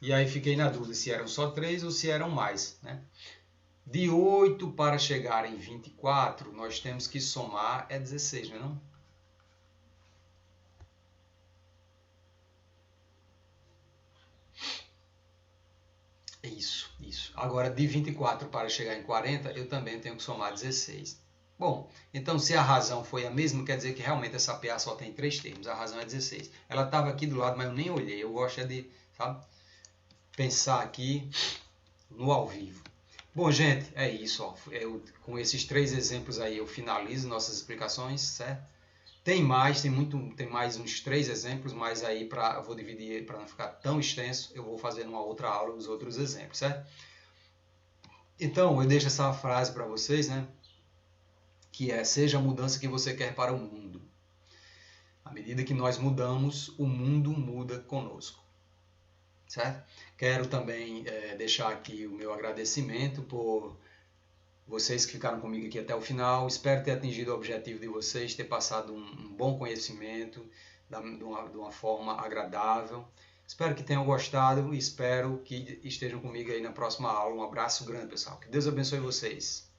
Speaker 1: E aí fiquei na dúvida se eram só 3 ou se eram mais, né? De 8 para chegar em 24, nós temos que somar 16, não é não? Isso. Agora, de 24 para chegar em 40, eu também tenho que somar 16. Bom, então se a razão foi a mesma, quer dizer que realmente essa PA só tem 3 termos. A razão é 16. Ela estava aqui do lado, mas eu nem olhei. Eu gosto de, sabe, pensar aqui no ao vivo. Bom, gente, é isso. Ó. Com esses 3 exemplos aí eu finalizo nossas explicações, certo? Tem mais uns 3 exemplos, mas aí eu vou dividir para não ficar tão extenso, eu vou fazer numa outra aula os outros exemplos, certo? Então, eu deixo essa frase para vocês, né? que é: seja a mudança que você quer para o mundo. À medida que nós mudamos, o mundo muda conosco. Certo? Quero também deixar aqui o meu agradecimento por vocês que ficaram comigo aqui até o final. Espero ter atingido o objetivo de vocês, ter passado um bom conhecimento de uma forma agradável. Espero que tenham gostado e espero que estejam comigo aí na próxima aula. Um abraço grande, pessoal. Que Deus abençoe vocês.